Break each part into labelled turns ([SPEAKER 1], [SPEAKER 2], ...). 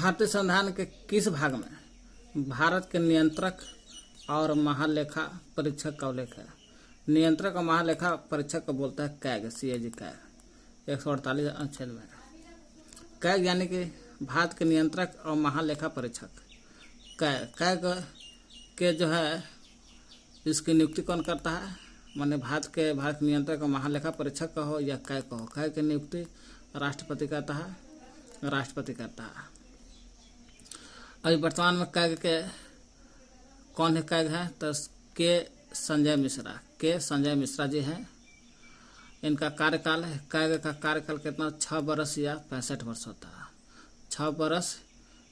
[SPEAKER 1] भारतीय संविधान के किस भाग में भारत के नियंत्रक और महालेखा परीक्षक का उल्लेख है? नियंत्रक और महालेखा परीक्षक को बोलता है कैग, CAG कैग, 148 अनुच्छेद में। कैग यानी कि भारत के नियंत्रक और महालेखा परीक्षक। कैग के जो है इसकी नियुक्ति कौन करता है? माने भारत नियंत्रक और महालेखा परीक्षक का हो या कैग का हो, कैग की नियुक्ति राष्ट्रपति करता है, राष्ट्रपति करता है। अभी वर्तमान में कैग के कौन है? कैग है तो संजय मिश्रा जी हैं। इनका कार्यकाल है, कैग का कार्यकाल कितना 6 बरस या 65 वर्ष होता है। 6 बरस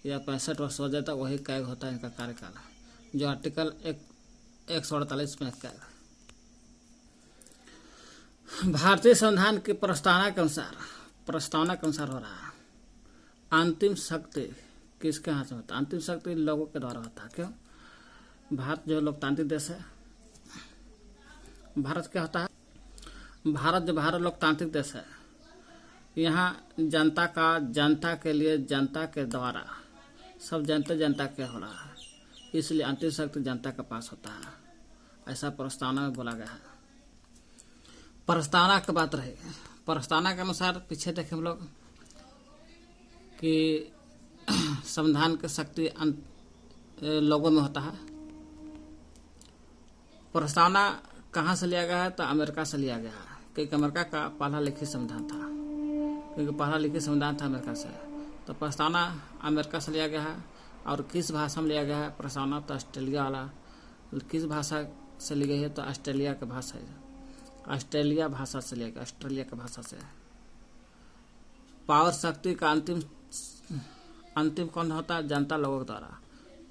[SPEAKER 1] या 65 वर्ष हो जाता वही कैग होता है इनका कार्यकाल, जो आर्टिकल 148 में कैग। भारतीय संविधान की प्रस्तावना के अनुसार हो रहा है। अंतिम शक्ति किसके हाथ में होता है? अंतिम शक्ति लोगों के द्वारा होता है। क्यों? भारत जो लोकतांत्रिक देश है, भारत क्या होता है? भारत लोकतांत्रिक देश है। यहाँ जनता के लिए, जनता के द्वारा, सब जनता के हो रहा है, इसलिए अंतिम शक्ति जनता के पास होता है, ऐसा प्रस्तावना में बोला गया है। प्रस्तावना की बात रही, प्रस्तावना के अनुसार पीछे देखें हम लोग कि संविधान की शक्ति लोगों में होता है। प्रस्तावना कहाँ से लिया गया है? तो अमेरिका से लिया गया है, क्योंकि अमेरिका का पढ़ा लिखित संविधान था, अमेरिका से। तो प्रस्तावना अमेरिका से लिया गया है। और किस भाषा में लिया गया है प्रस्तावना? तो ऑस्ट्रेलिया वाला। किस भाषा से ली गई है? तो ऑस्ट्रेलिया की भाषा है, ऑस्ट्रेलिया भाषा से लिया गया, ऑस्ट्रेलिया की भाषा से। पावर शक्ति का अंतिम कौन होता है? जनता लोगों द्वारा।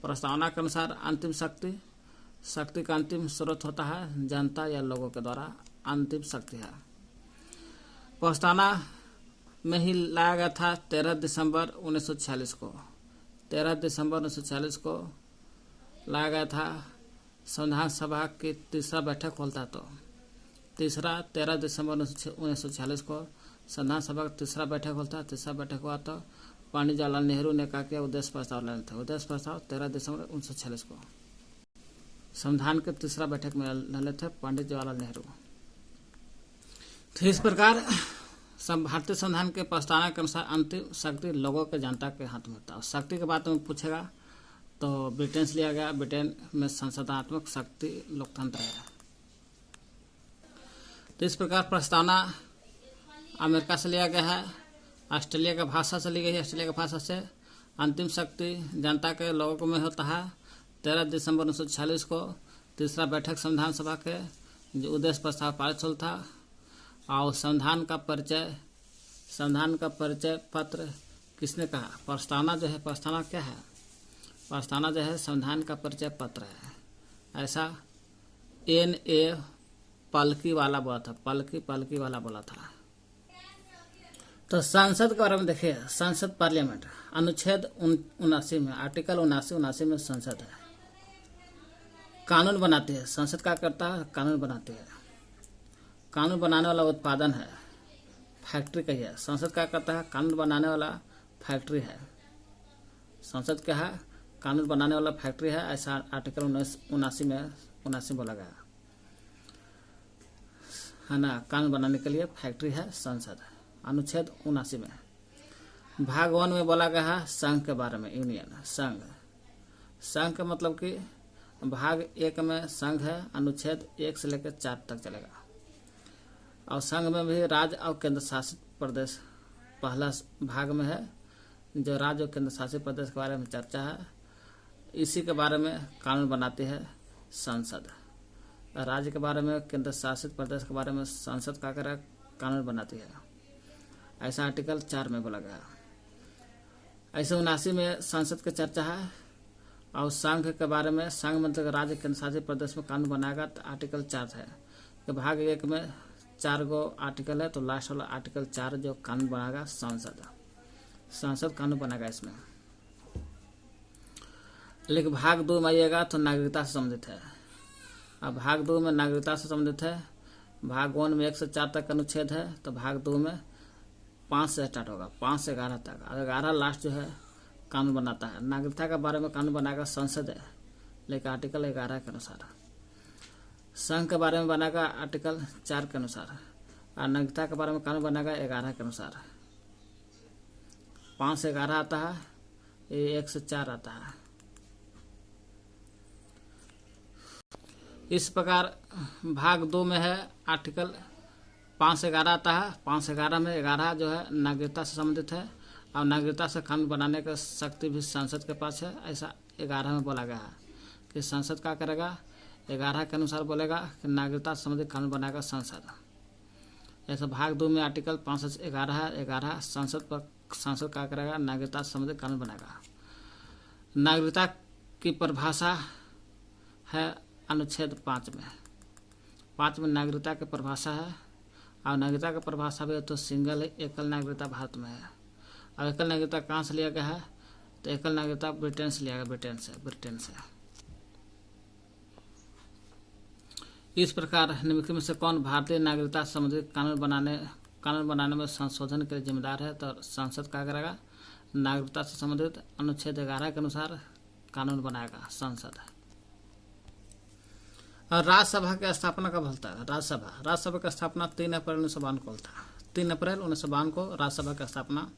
[SPEAKER 1] प्रस्तावना के अनुसार अंतिम शक्ति का अंतिम स्रोत होता है जनता या लोगों के द्वारा, अंतिम शक्ति है। प्रस्तावना में ही लाया गया था 13 दिसंबर 1946 को। 13 दिसंबर 1946 को लाया गया था। संविधान सभा की तीसरा बैठक होता तो 13 दिसंबर 1946 को संविधान सभा का तीसरा बैठक होता। तीसरा बैठक हुआ तो पंडित जवाहरलाल नेहरू ने कहा कि उद्देश्य प्रस्ताव लेने थे। उद्देश्य प्रस्ताव 13 दिसंबर 1946 को संविधान के तीसरा बैठक में ले थे पंडित जवाहरलाल नेहरू। तो इस प्रकार भारतीय संविधान के प्रस्तावना के अनुसार अंतिम शक्ति लोगों के, जनता के हाथ में होता है। शक्ति के बात में पूछेगा तो ब्रिटेन से लिया गया। ब्रिटेन में संसदात्मक शक्ति लोकतंत्र है। तो इस प्रकार प्रस्तावना अमेरिका से लिया गया है, ऑस्ट्रेलिया की भाषा से ली गई है। ऑस्ट्रेलिया की भाषा से अंतिम शक्ति जनता के लोगों में होता है। 13 दिसंबर 1946 को तीसरा बैठक संविधान सभा के जो उद्देश्य प्रस्ताव पारित हुआ था। और संविधान का परिचय पत्र किसने कहा? प्रस्तावना जो है, प्रस्तावना क्या है? प्रस्तावना जो है संविधान का परिचय पत्र है, ऐसा N.A. पलकी वाला बोला था। पलकी वाला बोला था। तो संसद के बारे में देखिए, संसद पार्लियामेंट अनुच्छेद 79 में, आर्टिकल 79 में संसद है, कानून बनाती है। संसद क्या करता है? कानून बनाती है। कानून बनाने वाला उत्पादन है, फैक्ट्री कही है। संसद क्या करता है? कानून बनाने वाला फैक्ट्री है। संसद क्या है? कानून बनाने वाला फैक्ट्री है, ऐसा आर्टिकल 79 में बोला गया है ना। कानून बनाने के लिए फैक्ट्री है संसद, अनुच्छेद 79 में। भाग 1 में बोला गया है संघ के बारे में, यूनियन, संघ का मतलब कि भाग 1 में संघ है, अनुच्छेद 1 से लेकर 4 तक चलेगा। और संघ में भी राज्य और केंद्र शासित प्रदेश पहला भाग में है, जो राज्य और केंद्र शासित प्रदेश के बारे में चर्चा है। इसी के बारे में कानून बनाती है संसद। राज्य के बारे में, केंद्र शासित प्रदेश के बारे में संसद का कानून बनाती है, ऐसा आर्टिकल 4 में बोला गया। ऐसे 79 में संसद की चर्चा है। और संघ के बारे में, संघ मतलब राज्य केंद्र शासित प्रदेश में कानून बनाएगा तो आर्टिकल 4 है। तो भाग 1 में 4 गो आर्टिकल है, तो लास्ट वाला आर्टिकल 4 जो कानून बनाएगा संसद कानून बनाएगा इसमें। लेकिन भाग 2 में आइएगा तो नागरिकता से संबंधित है। अब भाग 2 में नागरिकता से संबंधित है। भाग 1 में 1 से 4 तक अनुच्छेद है, तो भाग 2 में 5 से स्टार्ट होगा, 5 से 11 तक। 11 लास्ट जो है कानून बनाता है। नागरिकता के बारे में कानून बनाएगा संसद, लेकिन आर्टिकल 11 के अनुसार। संघ के बारे में बनाएगा आर्टिकल 4 के अनुसार। और नागरिकता के बारे में कानून बनाएगा 11 के अनुसार। 5 से 11 आता है, ये 1 से 4 आता है। इस प्रकार भाग 2 में है आर्टिकल 5 से 11 आता है। 5 से 11 में 11 जो है नागरिकता से संबंधित है, और नागरिकता से कानून बनाने का शक्ति भी संसद के पास है, ऐसा 11 में बोला गया है कि संसद क्या करेगा। 11 के अनुसार बोलेगा कि नागरिकता से संबंधित कानून बनाएगा संसद। ऐसा भाग 2 में आर्टिकल 5 से 11 है। 11 संसद क्या करेगा, नागरिकता से संबंधित कानून बनाएगा। नागरिकता की परिभाषा है अनुच्छेद 5 में। 5 में नागरिकता की परिभाषा है, और नागरिकता की परिभाषा भी है तो सिंगल एकल नागरिकता भारत में है। और एकल नागरिकता कहाँ से लिया गया है, तो एकल नागरिकता ब्रिटेन से लिया गया, ब्रिटेन से। इस प्रकार निम्नलिखित में से कौन भारतीय नागरिकता संबंधित कानून बनाने में संशोधन के लिए जिम्मेदार है, तो संसद क्या करेगा, नागरिकता से संबंधित अनुच्छेद 11 के अनुसार कानून बनाएगा संसद। और राज्यसभा की स्थापना कब होता है। राज्यसभा की स्थापना 3 अप्रैल 1952 को होता है। 3 अप्रैल 1952 को राज्यसभा की स्थापना।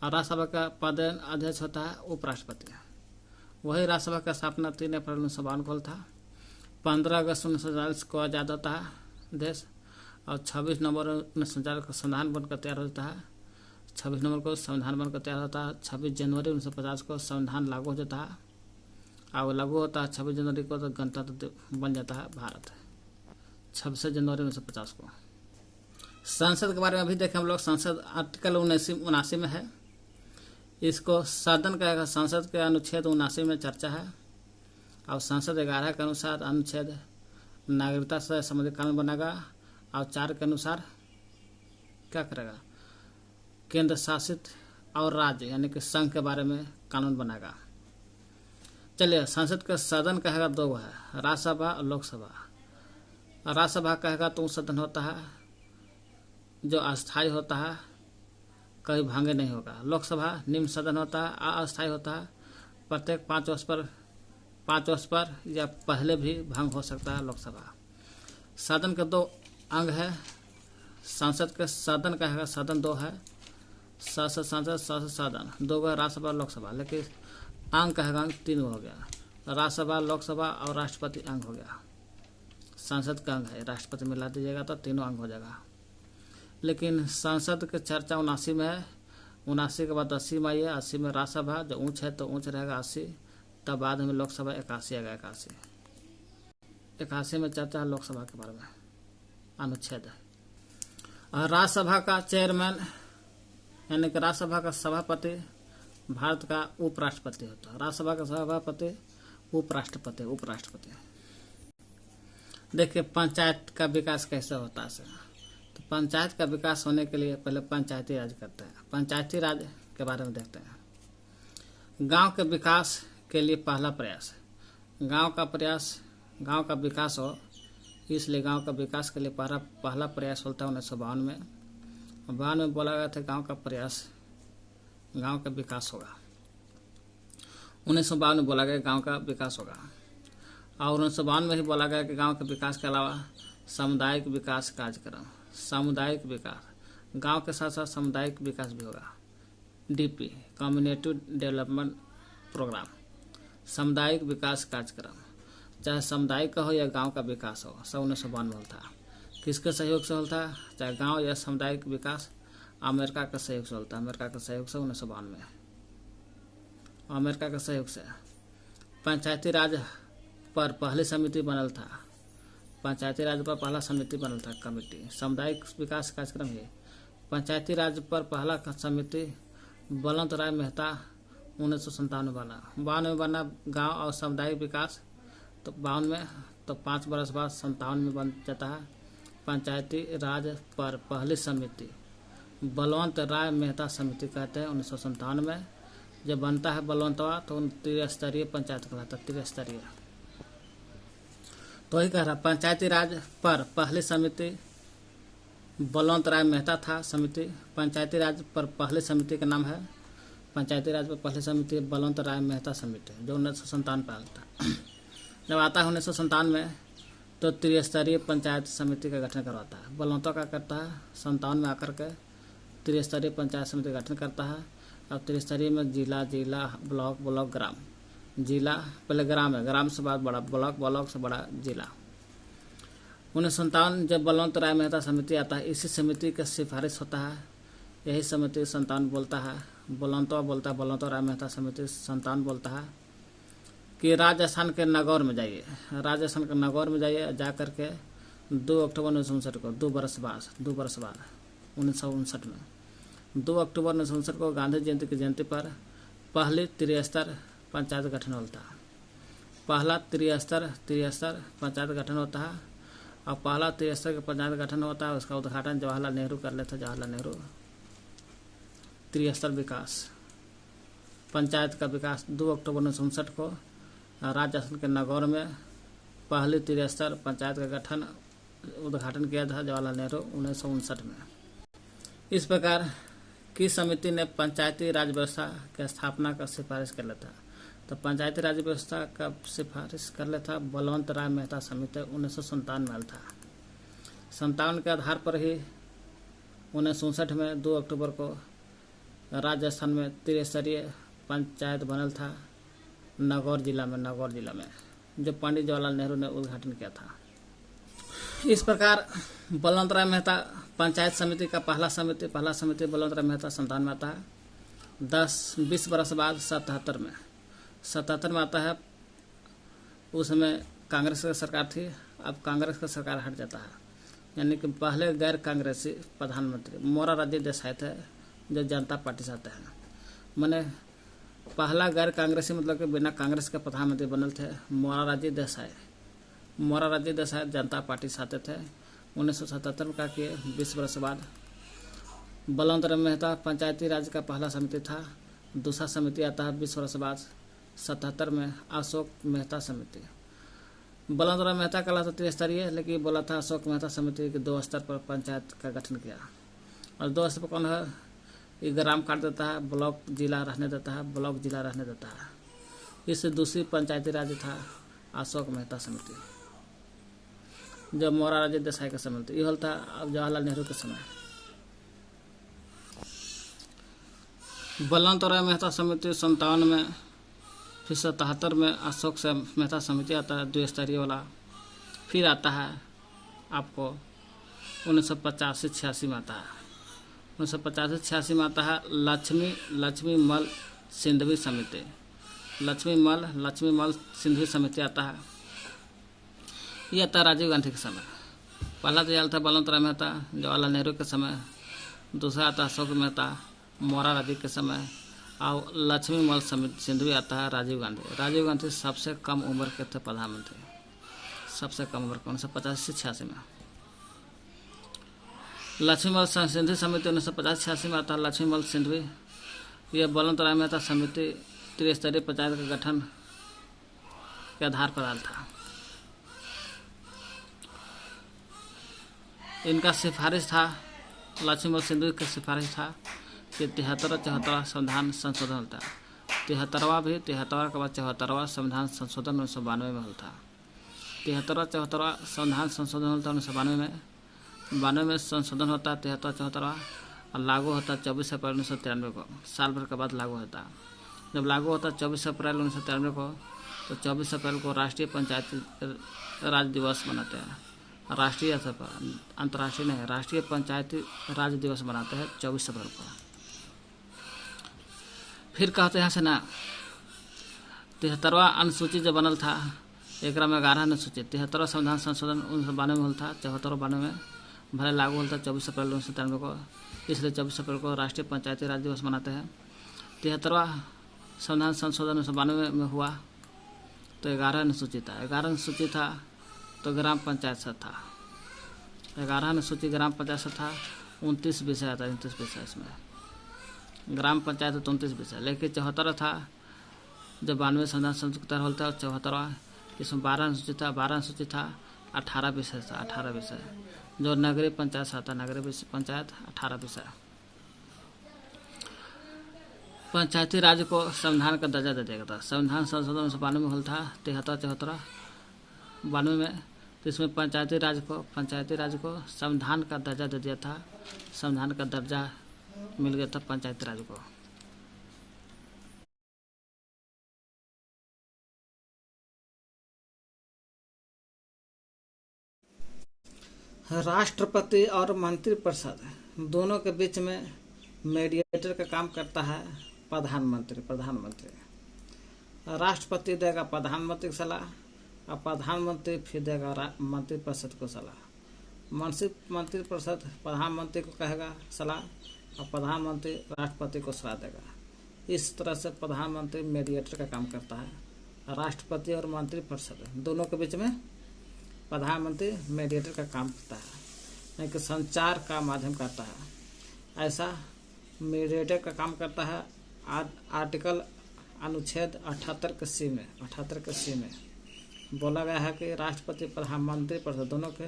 [SPEAKER 1] और राज्यसभा का पद अध्यक्ष होता है उपराष्ट्रपति। वही राज्यसभा की स्थापना 3 अप्रैल 1952 को होता है। 15 अगस्त 1947 को आज़ाद होता है देश, और 26 नवंबर 1949 को संविधान बनकर तैयार होता है। 26 नवंबर को संविधान बनकर तैयार होता है। 26 जनवरी 1950 को संविधान लागू हो जाता है, और लागू होता है 26 जनवरी को, तो गणतंत्र बन जाता है भारत 26 जनवरी 1950 को। संसद के बारे में अभी देखें हम लोग। संसद आर्टिकल 79 में है। इसको सदन कहेगा। संसद के अनुच्छेद 79 में चर्चा है, और संसद 11 के अनुसार अनुच्छेद नागरिकता से संबंधित कानून बनाएगा, और 4 के अनुसार क्या करेगा, केंद्र शासित और राज्य यानी कि संघ के बारे में कानून बनाएगा। चलिए, संसद का सदन कहेगा 2 है, राज्यसभा और लोकसभा। राज्यसभा कहेगा तो सदन होता है जो अस्थायी होता है, कभी भांगे नहीं होगा। लोकसभा निम्न सदन होता है, अस्थायी होता है, प्रत्येक 5 वर्ष पर या पहले भी भंग हो सकता है लोकसभा। सदन के 2 अंग है। संसद के सदन कहेगा सदन 2 है, संसद सदन 2 है, राज्यसभा लोकसभा। लेकिन अंग कहेगा 3 हो गया, राज्यसभा लोकसभा और राष्ट्रपति अंग हो गया। संसद का अंग है, राष्ट्रपति मिला दीजिएगा तो 3 अंग हो जाएगा। लेकिन संसद की चर्चा 79 में है। 79 के बाद 80 में आई है। 80 में राज्यसभा जो ऊंच है तो ऊंच रहेगा 80, तब बाद में लोकसभा 81 आएगा। 81 में चर्चा है लोकसभा के बारे में अनुच्छेद है। और राज्यसभा का चेयरमैन यानी कि राज्यसभा का सभापति भारत का उपराष्ट्रपति होता है। राज्यसभा का सभापति उपराष्ट्रपति। देखिए, पंचायत का विकास कैसे होता है। तो पंचायत का विकास होने के लिए पहले पंचायती राज करते हैं। पंचायती राज के बारे में देखते हैं। गांव के विकास के लिए पहला प्रयास, गांव का विकास हो, इसलिए गांव का विकास के लिए पहला प्रयास होता है 1952 में। 52 में बोला गया था गांव का विकास होगा। 1952 में बोला गया गांव का विकास होगा, और 1952 में ही बोला गया कि गांव के विकास के अलावा सामुदायिक विकास कार्यक्रम, सामुदायिक विकास, गांव के साथ साथ सामुदायिक विकास भी होगा। डीपी कम्युनिटी डेवलपमेंट प्रोग्राम, सामुदायिक विकास कार्यक्रम, चाहे सामुदायिक का हो या गांव का विकास हो, सब 1952 में होता है। किसके सहयोग से होता है, चाहे गांव या सामुदायिक विकास, अमेरिका का सहयोग से होता है। अमेरिका का सहयोग से 1952 में, अमेरिका के सहयोग से। पंचायती राज पर पहली समिति बनल था। पंचायती राज पर पहला समिति बनल था कमेटी। सामुदायिक विकास कार्यक्रम है। पंचायती राज पर पहला समिति बलवंत राय मेहता 1957 बना। 52 में बना गांव और सामुदायिक विकास, तो 52 में, तो 5 वर्ष बाद 57 में बन जाता है पंचायती राज पर पहली समिति। बलवंत राय मेहता समिति कहते हैं। 1957 में जब बनता है बलवंतवा, तो त्रिस्तरीय पंचायत कहलाता है। त्रिस्तरीय तो ही कह रहा, पंचायती राज पर पहली समिति बलवंत राय मेहता था समिति। पंचायती राज पर पहली समिति का नाम है पंचायती राज पर पहली समिति बलवंत राय मेहता समिति, जो 1957 में था। जब आता है 1957 में तो त्रिस्तरीय पंचायत समिति का गठन करवाता है। बलवंतों का करता है 57 में आकर के त्रिस्तरीय पंचायत समिति का गठन करता है। अब त्रिस्तरीय में जिला, ब्लॉक, ग्राम। जिला पहले ग्राम है, ग्राम से बाद बड़ा ब्लॉक, ब्लॉक से बड़ा जिला। 1957 जब बलवंत राय मेहता समिति आता है, इसी समिति का सिफारिश होता है। यही समिति 57 बोलता है, बलवंत राय मेहता समिति 57 बोलता है कि राजस्थान के नागौर में जाइए, जा करके 2 अक्टूबर 1959 को 2 बरस बाद 1959 में 2 अक्टूबर 1959 को गांधी जयंती की जयंती पर पहली त्रिस्तर पंचायत गठन होता है। पहला त्रिस्तर पंचायत गठन होता है और पहला त्रिस्तर का पंचायत गठन होता है। उसका उद्घाटन जवाहरलाल नेहरू कर लेते हैं। जवाहरलाल नेहरू त्रिस्तर विकास, पंचायत का विकास 2 अक्टूबर 1959 को राजस्थान के नागौर में पहली त्रिस्तर पंचायत का गठन उद्घाटन किया था जवाहरलाल नेहरू 1959 में। इस प्रकार की समिति ने पंचायती राज व्यवस्था की स्थापना का सिफारिश कर लेता। तो पंचायती राज व्यवस्था का सिफारिश कर लेता बलवंत राय मेहता समिति 1957 में था। 57 के आधार पर ही 1959 में 2 अक्टूबर को राजस्थान में त्रिस्तरीय पंचायत बनल था नागौर जिला में, जो पंडित जवाहरलाल नेहरू ने उद्घाटन किया था। इस प्रकार बलवंत राय मेहता पंचायत समिति का पहला समिति बलवंत राय मेहता 57 में आता है। 20 बरस बाद 77 में आता है। उस समय कांग्रेस की सरकार थी, अब कांग्रेस की सरकार हट जाता है। यानी कि पहले गैर कांग्रेसी प्रधानमंत्री मोरारजी देसाई थे, जो जनता पार्टी से आते हैं। मैंने पहला गैर कांग्रेसी मतलब कि बिना कांग्रेस के प्रधानमंत्री बनल थे मोरारजी देसाई जनता पार्टी से आते थे। 1977 में का किए 20 वर्ष बाद बलवंत राय मेहता पंचायती राज का पहला समिति था। दूसरा समिति आता है 20 वर्ष बाद 77 में अशोक मेहता समिति। बलवंत राय मेहता का था त्रिस्तरीय, लेकिन बोला था अशोक मेहता समिति के 2 स्तर पर पंचायत का गठन किया। और 2 स्तर पर कौन है, ये ग्राम काट देता है, ब्लॉक जिला रहने देता है। इससे दूसरी पंचायती राज था अशोक मेहता समिति, जो मोरारजी देसाई का समिति। यह था अब जवाहरलाल नेहरू के समय। बलवंत राय मेहता समिति 57 में, फिर 77 में अशोक से मेहता समिति आता है 2 स्तरीय वाला। फिर आता है आपको 1985-86 में आता है। 1985-86 में आता है लक्ष्मी मल सिंधवी समिति। लक्ष्मी मल सिंधवी समिति आता है। ये आता है राजीव गांधी के समय। पहला तो था बलवंत राय मेहता जवाहरलाल नेहरू के समय, दूसरा आता अशोक मेहता मोरारजी के समय, और लक्ष्मी मल सिंधवी आता है राजीव गांधी सबसे कम उम्र के थे प्रधानमंत्री, सबसे कम उम्र 1985-86 में। लक्ष्मी मल सिंधवी समिति 1985-86 में आता है। लक्ष्मी मल सिंधवी यह बलवंत राय मेहता समिति त्रिस्तरीय पंचायत का गठन के आधार पर आया था। इनका सिफारिश था, लक्ष्मी मल सिंधवी का सिफारिश था कि 73-74 संविधान संशोधन होता है। 73वां के बाद 74वां संविधान संशोधन 1992 में होता है। 73-74वां संविधान संशोधन होता है 1992 में। 92 में संशोधन होता है 73-74वां, और लागू होता है 24 अप्रैल 1993 को। साल भर के बाद लागू होता है। जब लागू होता है 24 अप्रैल 1993 को, तो 24 अप्रैल को राष्ट्रीय पंचायती राज दिवस मनाते हैं। राष्ट्रीय स्तर पर, अंतर्राष्ट्रीय नहीं, राष्ट्रीय पंचायती राज दिवस मनाते हैं 24 अप्रैल को। फिर कहते हैं से ना 73वां अनुसूची जो बनल था, एक में 11 अनुसूची। 73वां संविधान संशोधन 1992 में होल था, 74-92 में भले लागू होता है 24 अप्रैल 1993 को। इसलिए 24 अप्रैल को राष्ट्रीय पंचायती राज दिवस मनाते हैं। 73वां संविधान संशोधन 1992 में हुआ तो 11 अनुसूची था। 11 अनुसूची था तो ग्राम पंचायत से था। 11 अनुसूची ग्राम पंचायत से था। 29 विषय आता है, 29 विषय इसमें। ग्राम पंचायत तो 29 विषय, लेकिन 74 था जब 92 संविधान संशोधन होता है। 74वां इसमें 12 अनुसूची था। 12 अनुसूची था, 18 विषय था। 18 विषय जो नगरीय पंचायत से आता है, नगरीय पंचायत 18 विषय। पंचायती राज को संविधान का दर्जा दे दिया था। संविधान संशोधन 1992 में हुआ था, 92 में। तो इसमें पंचायती राज को संविधान का दर्जा दे दिया था। संविधान का दर्जा मिल गया था पंचायती राज को। राष्ट्रपति और मंत्रिपरिषद दोनों के बीच में मीडिएटर का काम करता है प्रधानमंत्री। राष्ट्रपति देगा प्रधानमंत्री को सलाह और प्रधानमंत्री फिर देगा मंत्रिपरिषद को सलाह। मंत्रिपरिषद प्रधानमंत्री को कहेगा सलाह और प्रधानमंत्री राष्ट्रपति को सलाह देगा। इस तरह से प्रधानमंत्री मीडिएटर का काम करता है। राष्ट्रपति और मंत्रिपरिषद दोनों के बीच में प्रधानमंत्री मीडिएटर का काम करता है, यानी कि संचार का माध्यम करता है। ऐसा मीडिएटर का काम करता है आर्टिकल अनुच्छेद 78 के सी में बोला गया है कि राष्ट्रपति प्रधानमंत्री परिषद दोनों के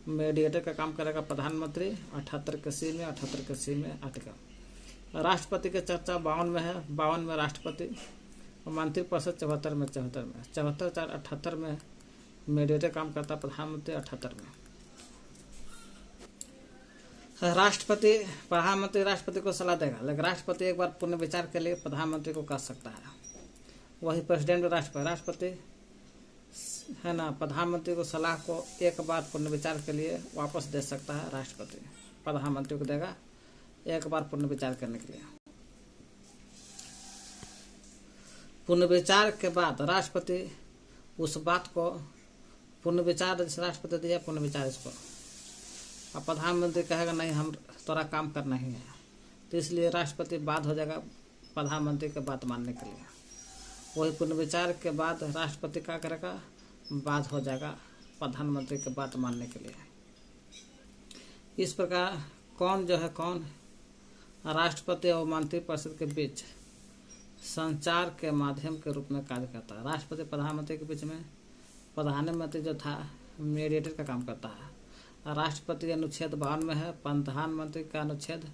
[SPEAKER 1] मीडिएटर का काम करेगा प्रधानमंत्री। 78 के सी में आर्टिकल। राष्ट्रपति की चर्चा 52 में है, 52 में राष्ट्रपति और मंत्रिपरिषद 74 में 78 में मीडिएटर काम करता है प्रधानमंत्री। 78 में प्रधानमंत्री राष्ट्रपति को सलाह देगा, लेकिन राष्ट्रपति एक बार पुनर्विचार के लिए प्रधानमंत्री को कह सकता है। वही प्रेसिडेंट राष्ट्रपति है ना, प्रधानमंत्री को सलाह को एक बार पुनर्विचार के लिए वापस दे सकता है। राष्ट्रपति प्रधानमंत्री को देगा एक बार पुनर्विचार करने के लिए। पुनर्विचार के बाद राष्ट्रपति उस बात को पुनर्विचार जैसे राष्ट्रपति दिया पुनर्विचार इसको, अब प्रधानमंत्री कहेगा नहीं हम तोरा काम करना ही है, तो इसलिए राष्ट्रपति बाध्य हो जाएगा प्रधानमंत्री की बात मानने के लिए। वही पुनर्विचार के बाद राष्ट्रपति क्या करेगा, बाध्य हो जाएगा प्रधानमंत्री की बात मानने के लिए। इस प्रकार कौन राष्ट्रपति और मंत्रिपरिषद के बीच संचार के माध्यम के रूप में कार्य करता है। राष्ट्रपति प्रधानमंत्री के बीच में प्रधानमंत्री जो था मीडिएटर का काम करता है। राष्ट्रपति अनुच्छेद 52 में है, प्रधानमंत्री का अनुच्छेद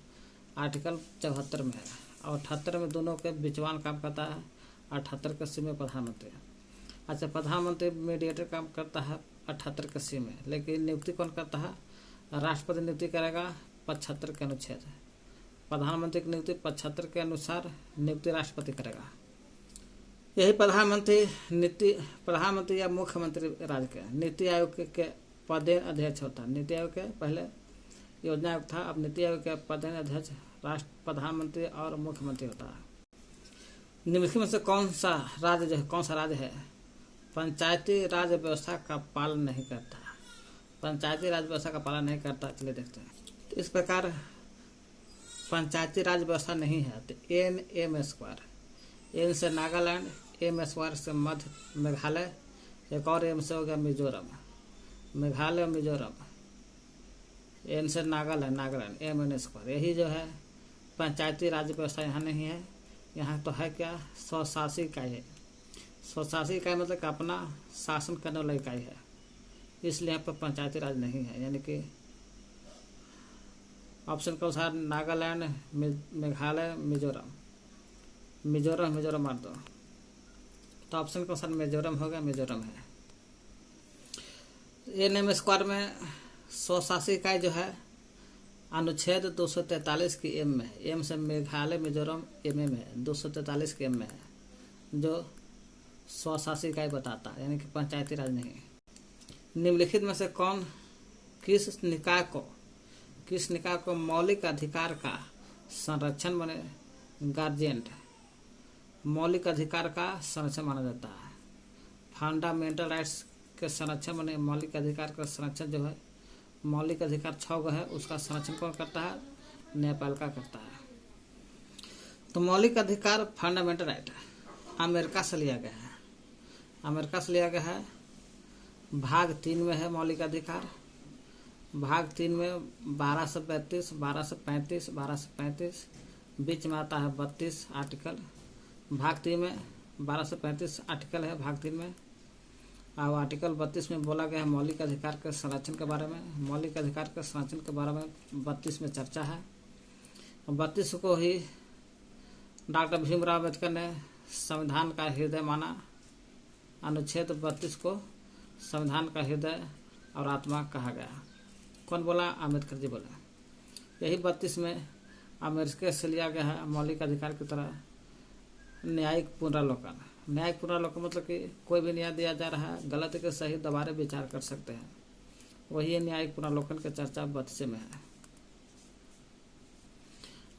[SPEAKER 1] आर्टिकल 74 में है और 78 में दोनों के बीचवान काम करता है। 78 के सी में प्रधानमंत्री। अच्छा, प्रधानमंत्री मीडिएटर काम करता है 78 के सी में, लेकिन नियुक्ति कौन करता है, राष्ट्रपति नियुक्ति करेगा 75 के अनुच्छेद। प्रधानमंत्री की नियुक्ति 75 के अनुसार नियुक्ति राष्ट्रपति करेगा। यही प्रधानमंत्री या मुख्यमंत्री राज्य के नीति आयोग के पदेन अध्यक्ष होता है। नीति आयोग के पहले योजना आयोग था, अब नीति आयोग के पदेन अध्यक्ष प्रधानमंत्री और मुख्यमंत्री होता है। निम्नलिखित में से कौन सा राज्य है पंचायती राज व्यवस्था का पालन नहीं करता। पंचायती राज व्यवस्था का पालन नहीं करता, चलिए देखते हैं। तो इस प्रकार पंचायती राज व्यवस्था नहीं है तो NM², एन से नागालैंड, M² से मध्य मेघालय, एक और M से हो गया मिजोरम, मेघालय मिजोरम, एन से नागालैंड MN²। यही जो है पंचायती राज व्यवस्था यहाँ नहीं है। यहाँ तो है क्या, स्वशासी इकाई है। स्वशासी इकाई मतलब कि अपना शासन करने वाला इकाई है, इसलिए यहाँ पर पंचायती राज नहीं है। यानी कि ऑप्शन के अनुसार नागालैंड, मेघालय, मिजोरम मार दो, तो ऑप्शन के अनुसार मिजोरम होगा, मिजोरम है। NM² में स्वशासी इकाई जो है अनुच्छेद 243 की M में है। M से मेघालय मिजोरम MM में है, 243 के M में है, जो स्वशासी इकाई बताता है, यानी कि पंचायती राज नहीं। निम्नलिखित में से किस निकाय को मौलिक अधिकार का संरक्षण बने गार्जियंट मौलिक अधिकार का संरक्षण माना जाता है। फंडामेंटल राइट्स के संरक्षण बने मौलिक अधिकार का संरक्षण जो है, मौलिक अधिकार 6 गो है, उसका संरक्षण कौन करता है, न्यायपालिका करता है। तो मौलिक अधिकार फंडामेंटल राइट अमेरिका से लिया गया है। भाग 3 में है मौलिक अधिकार। भाग 3 में 12 से 32, 12 से 35, 12 से 35, बीच में आता है 32 आर्टिकल। भाग 3 में 12 से 35 आर्टिकल है भाग 3 में, और आर्टिकल 32 में बोला गया है मौलिक अधिकार के संरक्षण के बारे में। मौलिक अधिकार के संरक्षण के बारे में 32 में चर्चा है। 32 को ही डॉक्टर भीमराव अम्बेडकर ने संविधान का हृदय माना। अनुच्छेद 32 को संविधान का हृदय और आत्मा कहा गया। कौन बोला? अम्बेडकर जी बोले। यही 32 में अमेरिका से लिया गया है मौलिक अधिकार की तरह न्यायिक पुनरावलोकन। न्यायिक पुनरावलोकन मतलब कि कोई भी न्याय दिया जा रहा है, गलत के सही दोबारा विचार कर सकते हैं। वही न्यायिक पुनरावलोकन की चर्चा 32 में है।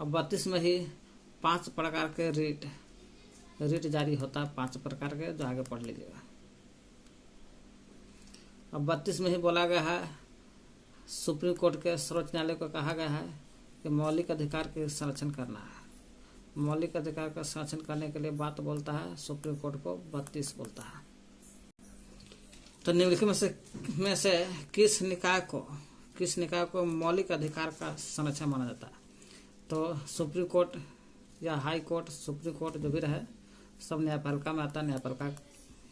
[SPEAKER 1] अब 32 में ही 5 प्रकार के रिट जारी होता है, 5 प्रकार के, जो आगे पढ़ लीजिएगा। अब 32 में ही बोला गया है, सुप्रीम कोर्ट के सर्वोच्च न्यायालय को कहा गया है कि मौलिक अधिकार के संरक्षण करना है। मौलिक अधिकार का संरक्षण करने के लिए बात बोलता है सुप्रीम कोर्ट को 32 बोलता है। तो निम्नलिखित में से किस निकाय को मौलिक अधिकार का संरक्षण माना जाता है? तो सुप्रीम कोर्ट या हाई कोर्ट, सुप्रीम कोर्ट जो भी रहे, सब न्यायपालिका में आता है। न्यायपालिका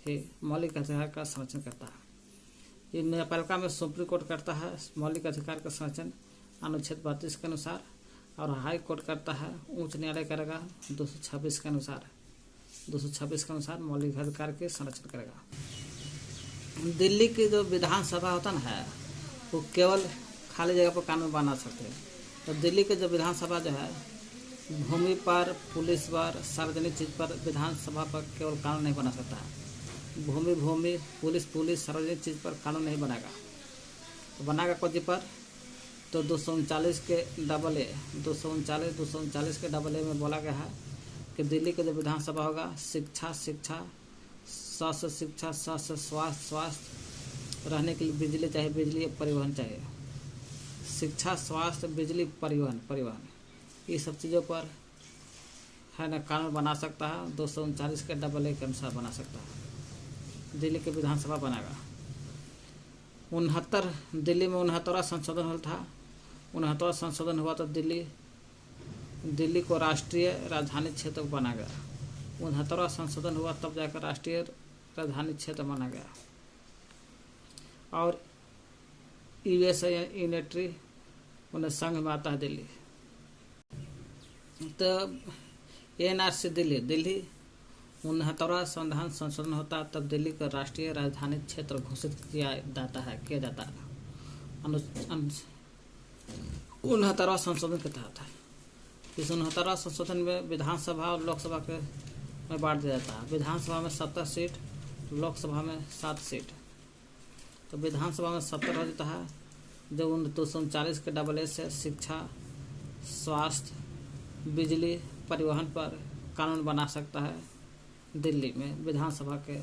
[SPEAKER 1] ही मौलिक अधिकार का संरक्षण करता है। ये न्यायपालिका में सुप्रीम कोर्ट करता है मौलिक अधिकार का संरक्षण अनुच्छेद 32 के अनुसार, और हाई कोर्ट करता है, उच्च न्यायालय करेगा 226 के अनुसार। 226 के अनुसार मौलिक अधिकार के संरक्षण करेगा। दिल्ली की जो विधानसभा होता है वो केवल खाली जगह पर कानून बना सकते हैं। तो दिल्ली के जो विधानसभा जो है, भूमि पर, पुलिस पर, सार्वजनिक चीज पर विधानसभा पर केवल कानून नहीं बना सकता है। भूमि, पुलिस, सार्वजनिक चीज पर कानून नहीं बनेगा। तो बनाएगा कौन पर? तो 239 के डबल ए 239 के डबल ए में बोला गया है कि दिल्ली के जो विधानसभा होगा, शिक्षा, स्वास्थ्य, स्वास्थ्य, रहने के लिए बिजली चाहिए, बिजली, परिवहन चाहिए। शिक्षा, स्वास्थ्य, बिजली, परिवहन, ये सब चीज़ों पर है ना कानून बना सकता है। 239 के डबल ए के अनुसार बना सकता है। दिल्ली के विधानसभा बनेगा। दिल्ली में 69वां संशोधन हुआ था। 69वां संशोधन हुआ तो दिल्ली को राष्ट्रीय राजधानी क्षेत्र बना गया। 69वां संशोधन हुआ तब जाकर राष्ट्रीय राजधानी क्षेत्र माना गया। और यूएस यूनिटरी उन्हें संघ में आता है दिल्ली। तो एनआरसी दिल्ली 69वां संविधान संशोधन होता है, तब दिल्ली का राष्ट्रीय राजधानी क्षेत्र घोषित किया जाता है। 69वां संशोधन के तहत है। इस 69वां संशोधन में विधानसभा और लोकसभा के में बांट दिया जाता है। विधानसभा में 70 सीट, लोकसभा में 7 सीट। तो विधानसभा में 70 हो जाता है, जो 239 के डबल ए से शिक्षा, स्वास्थ्य, बिजली, परिवहन पर कानून बना सकता है। दिल्ली में विधानसभा के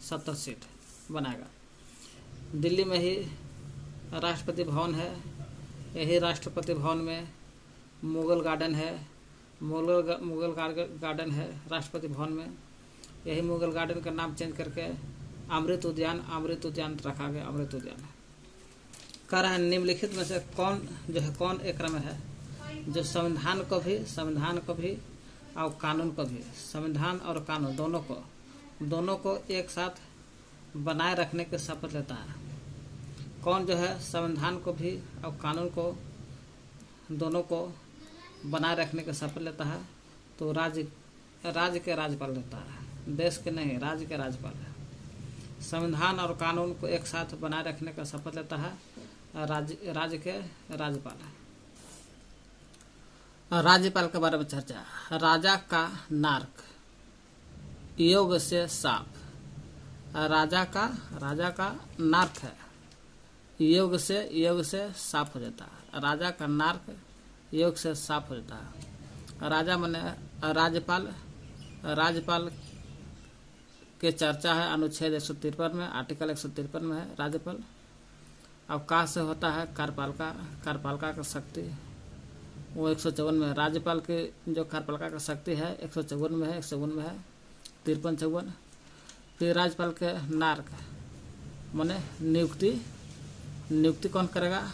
[SPEAKER 1] 70 सीट बनाएगा। दिल्ली में ही राष्ट्रपति भवन है। यही राष्ट्रपति भवन में मुगल गार्डन है। मुगल गार्डन है राष्ट्रपति भवन में। यही मुगल गार्डन का नाम चेंज करके अमृत उद्यान रखा गया। अमृत उद्यान कह रहा है निम्नलिखित में से कौन एक में है जो संविधान को भी और कानून को भी, संविधान और कानून दोनों को एक साथ बनाए रखने के शपथ लेता है। कौन जो है संविधान को भी और कानून को दोनों को बनाए रखने के शपथ लेता है? तो राज्य के राज्यपाल लेता है, देश के नहीं, राज्य के राज्यपाल है। संविधान और कानून को एक साथ बनाए रखने का शपथ लेता है राज्य के राज्यपाल है। राज्यपाल के बारे में चर्चा। राजा का नार्क, योग से साफ। राजा का नार्क है, योग से साफ हो जाता है। राजा का नार्क योग से साफ हो जाता है। राजा माने राज्यपाल के चर्चा है अनुच्छेद 153 में, आर्टिकल 153 में है राज्यपाल। अवकाश से होता है कार्यपालिका का शक्ति, वो 154 में है। राज्यपाल के जो कार्यपालिका का शक्ति है 154 में है, 154 में है, 53-54। फिर राज्यपाल के नार्क माने नियुक्ति कौन करेगा?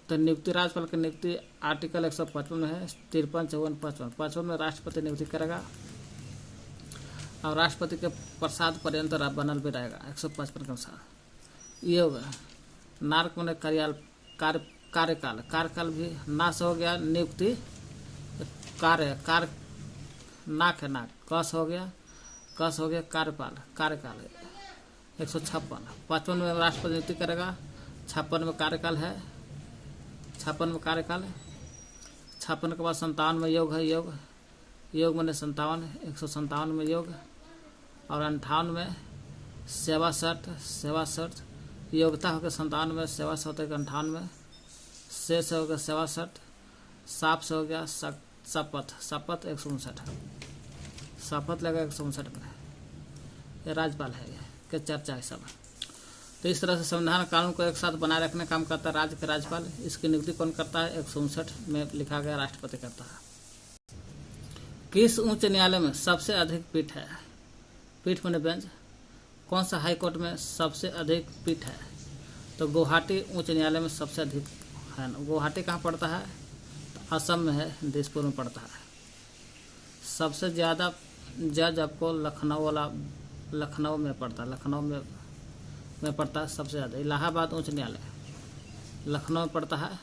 [SPEAKER 1] तो नियुक्ति, राज्यपाल की नियुक्ति आर्टिकल 155 में है, 53-54-55 में राष्ट्रपति नियुक्ति करेगा। और राष्ट्रपति के प्रसाद पर्यंत बनल भी रहेगा 155 के अनुसार। योग नार्क माने कार्यकाल भी नाश हो गया, नियुक्ति कार्य, कार्य नाक है, नाक। कस हो गया कार्यपाल, कार्यकाल 156। 55 में राष्ट्रपति नियुक्ति करेगा, 56 में कार्यकाल है, 56 में कार्यकाल है। 56 के बाद 57 में योग है, योग, योग मैंने 57, 157 में योग। और 58 में सेवा शर्त, सेवा शर्त, योग्यता हो गया 57 में, सेवा शर्त हो गया 58 में, से हो गया सेवा शर्त, साप से हो गया शपथ, शपथ 159, शपथ लगा 159 में। ये राज्यपाल है, ये के चर्चा है सब। तो इस तरह से संविधान कानून को एक साथ बनाए रखने का काम करता है राज्य के राज्यपाल। इसकी नियुक्ति कौन करता है? 159 में लिखा गया राष्ट्रपति करता है। किस उच्च न्यायालय में सबसे अधिक पीठ है? पीठ मैंने बेंच। कौन सा हाई कोर्ट में सबसे अधिक पीठ है? तो गुवाहाटी उच्च न्यायालय में सबसे अधिक है। गुवाहाटी कहाँ पड़ता है? तो असम में है, दिसपुर में पड़ता है। सबसे ज़्यादा जज आपको लखनऊ में पड़ता है, लखनऊ में पड़ता है सबसे ज़्यादा। इलाहाबाद उच्च न्यायालय लखनऊ में पड़ता है,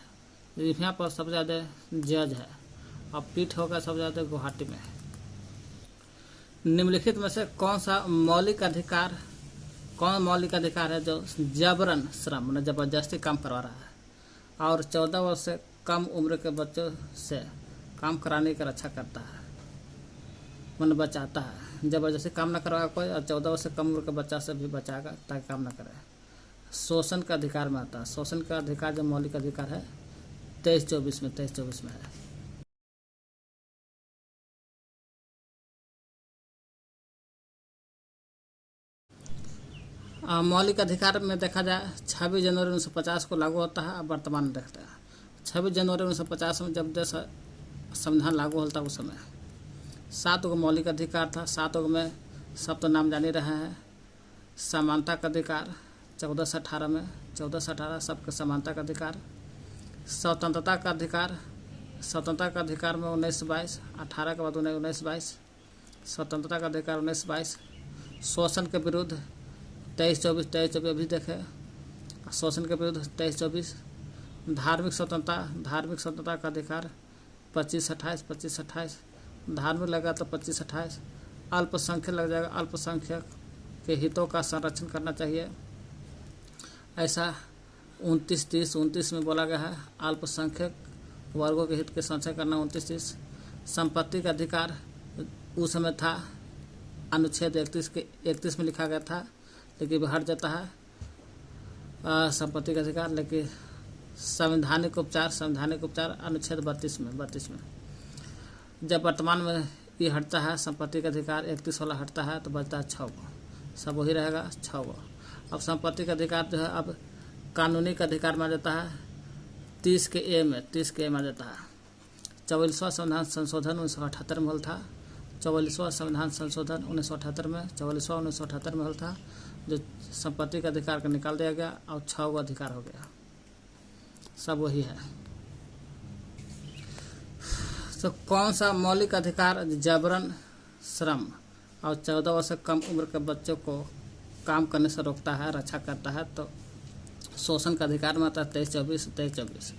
[SPEAKER 1] यहाँ पर सबसे ज़्यादा जज है। और पीठ होगा सबसे ज़्यादा गुवाहाटी में। निम्नलिखित में से कौन मौलिक अधिकार है जो जबरन श्रम मतलब जबरदस्ती काम करवा रहा है और 14 वर्ष से कम उम्र के बच्चों से काम कराने की रक्षा करता है, मन बचाता है। जबरदस्ती काम न करवाएगा कोई, और 14 वर्ष से कम उम्र के बच्चा से भी बचाएगा ताकि काम न करे। शोषण का अधिकार में आता है। शोषण का अधिकार जो मौलिक अधिकार है 23-24 में है। मौलिक अधिकार में देखा जाए 26 जनवरी 1950 को लागू होता है। अब वर्तमान में देखते हैं 26 जनवरी 1950 में जब देश संविधान लागू होता उस समय 7 गो मौलिक अधिकार था। 7 गो में सब तो नाम जान ही रहे हैं। समानता का अधिकार 14 से 18 में, 14 से 18 सबके समानता का अधिकार। स्वतंत्रता का अधिकार में 19-22, 18 के बाद 19-22 स्वतंत्रता का अधिकार 19-22। शोषण के विरुद्ध 23-24 अभी देखे। शोषण के विरुद्ध 23-24। धार्मिक स्वतंत्रता का अधिकार 25-28। धार्मिक लगा तो 25-28। अल्पसंख्यक लग जाएगा, अल्पसंख्यक के हितों का संरक्षण करना चाहिए, ऐसा 29-30 में बोला गया है। अल्पसंख्यक वर्गों के हित के संरक्षण करना 29-30। संपत्ति का अधिकार उस समय था, अनुच्छेद 31 में लिखा गया था, लेकिन हट जाता है संपत्ति का अधिकार। लेकिन संवैधानिक उपचार अनुच्छेद 32 में जब वर्तमान में ये हटता है, संपत्ति का अधिकार 31 वाला हटता है तो बचता है 6 गो, सब वही रहेगा 6 गो। अब संपत्ति का अधिकार जो है अब कानूनी का अधिकार में आ जाता है 30 के ए में आ जाता है। 44वां संविधान संशोधन 1978 में हुआ था। 44वां संविधान संशोधन 1978 में 1978 में हुआ था, जो संपत्ति का अधिकार का निकाल दिया गया और 6 गो अधिकार हो गया, सब वही है। तो कौन सा मौलिक अधिकार जबरन श्रम और 14 वर्ष से कम उम्र के बच्चों को काम करने से रोकता है, रक्षा करता है? तो शोषण का अधिकार में आता है 23-24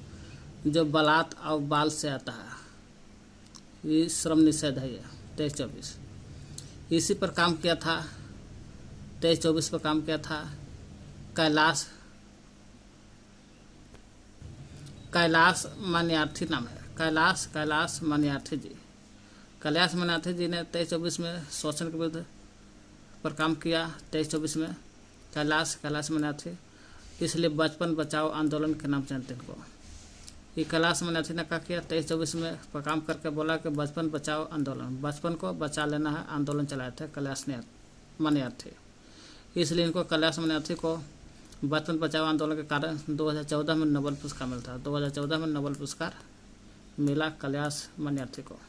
[SPEAKER 1] जो बलात् और बाल से आता है, ये श्रम निषेध है। ये 23-24 इसी पर काम किया था, 23-24 पर काम किया था कैलाश मान्यार्थी नाम है, कैलाश मान्यार्थी जी। कैलाश मान्यार्थी जी ने 23-24 में शोषण के विरुद्ध पर काम किया। 23-24 में कैलाश मान्यार्थी, इसलिए बचपन बचाओ आंदोलन के नाम जानते हैं इनको। ये कैलाश मान्यार्थी ने क्या किया? 23-24 में पर काम करके बोला कि बचपन बचाओ आंदोलन, बचपन को बचा लेना है, आंदोलन चलाए थे कैलाश मान्यार्थी। इसलिए इनको कैलाश मान्यार्थी को बचपन बचाओ आंदोलन के कारण 2014 में नोबेल पुरस्कार मिलता है। 2014 में नोबेल पुरस्कार मिला कैलाश मान्यार्थी को।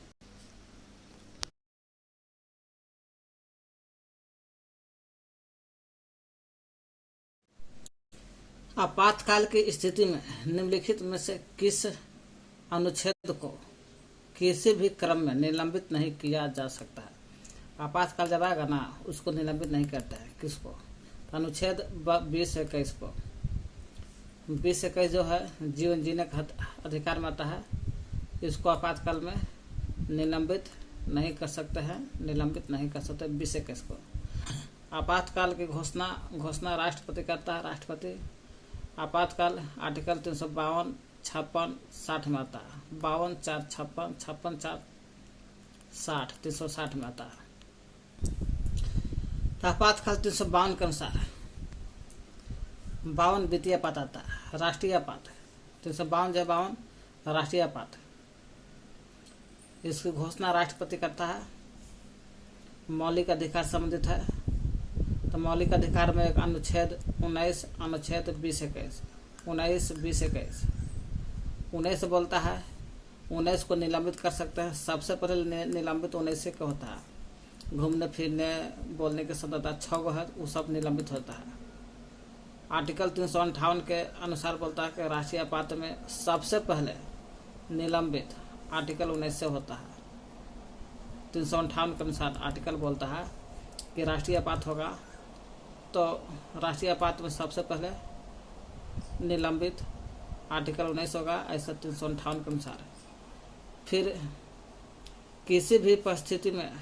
[SPEAKER 1] आपातकाल की स्थिति में निम्नलिखित में से किस अनुच्छेद को किसी भी क्रम में निलंबित नहीं किया जा सकता है? आपातकाल जब आएगा ना, उसको निलंबित नहीं करता है। किसको? तो अनुच्छेद 20-21 को। 20-21 जो है जीवन जीने का अधिकार में आता है, इसको आपातकाल में निलंबित नहीं कर सकते हैं, निलंबित नहीं कर सकते 2021 को। आपातकाल की घोषणा राष्ट्रपति करता है, राष्ट्रपति। आपातकाल आर्टिकल 352, 56, 60 में आता है। 52, 4, 56, 56, 4, 60, 360 में आता है। आपातकाल 352 के अनुसार 52 वित्तीय आपात आता है, राष्ट्रीय आपात 352 जब 52 राष्ट्रीय आपात। इसकी घोषणा राष्ट्रपति करता है। मौलिक अधिकार संबंधित है, तो मौलिक अधिकार में एक अनुच्छेद 19, अनुच्छेद 20-21, 19-20-21। 19 बोलता है 19 को निलंबित कर सकते हैं। सबसे पहले निलंबित 19 को होता है। घूमने फिरने बोलने की स्वतंत्रता 6 गो है, वो सब निलंबित होता है। आर्टिकल 358 के अनुसार बोलता है कि राष्ट्रीय आपात में सबसे पहले निलंबित आर्टिकल 19 से होता है। 358 के अनुसार आर्टिकल बोलता है कि राष्ट्रीय आपात होगा तो राष्ट्रीय आपात में सबसे पहले निलंबित आर्टिकल 19 होगा, ऐसा 358 के अनुसार। फिर किसी भी परिस्थिति में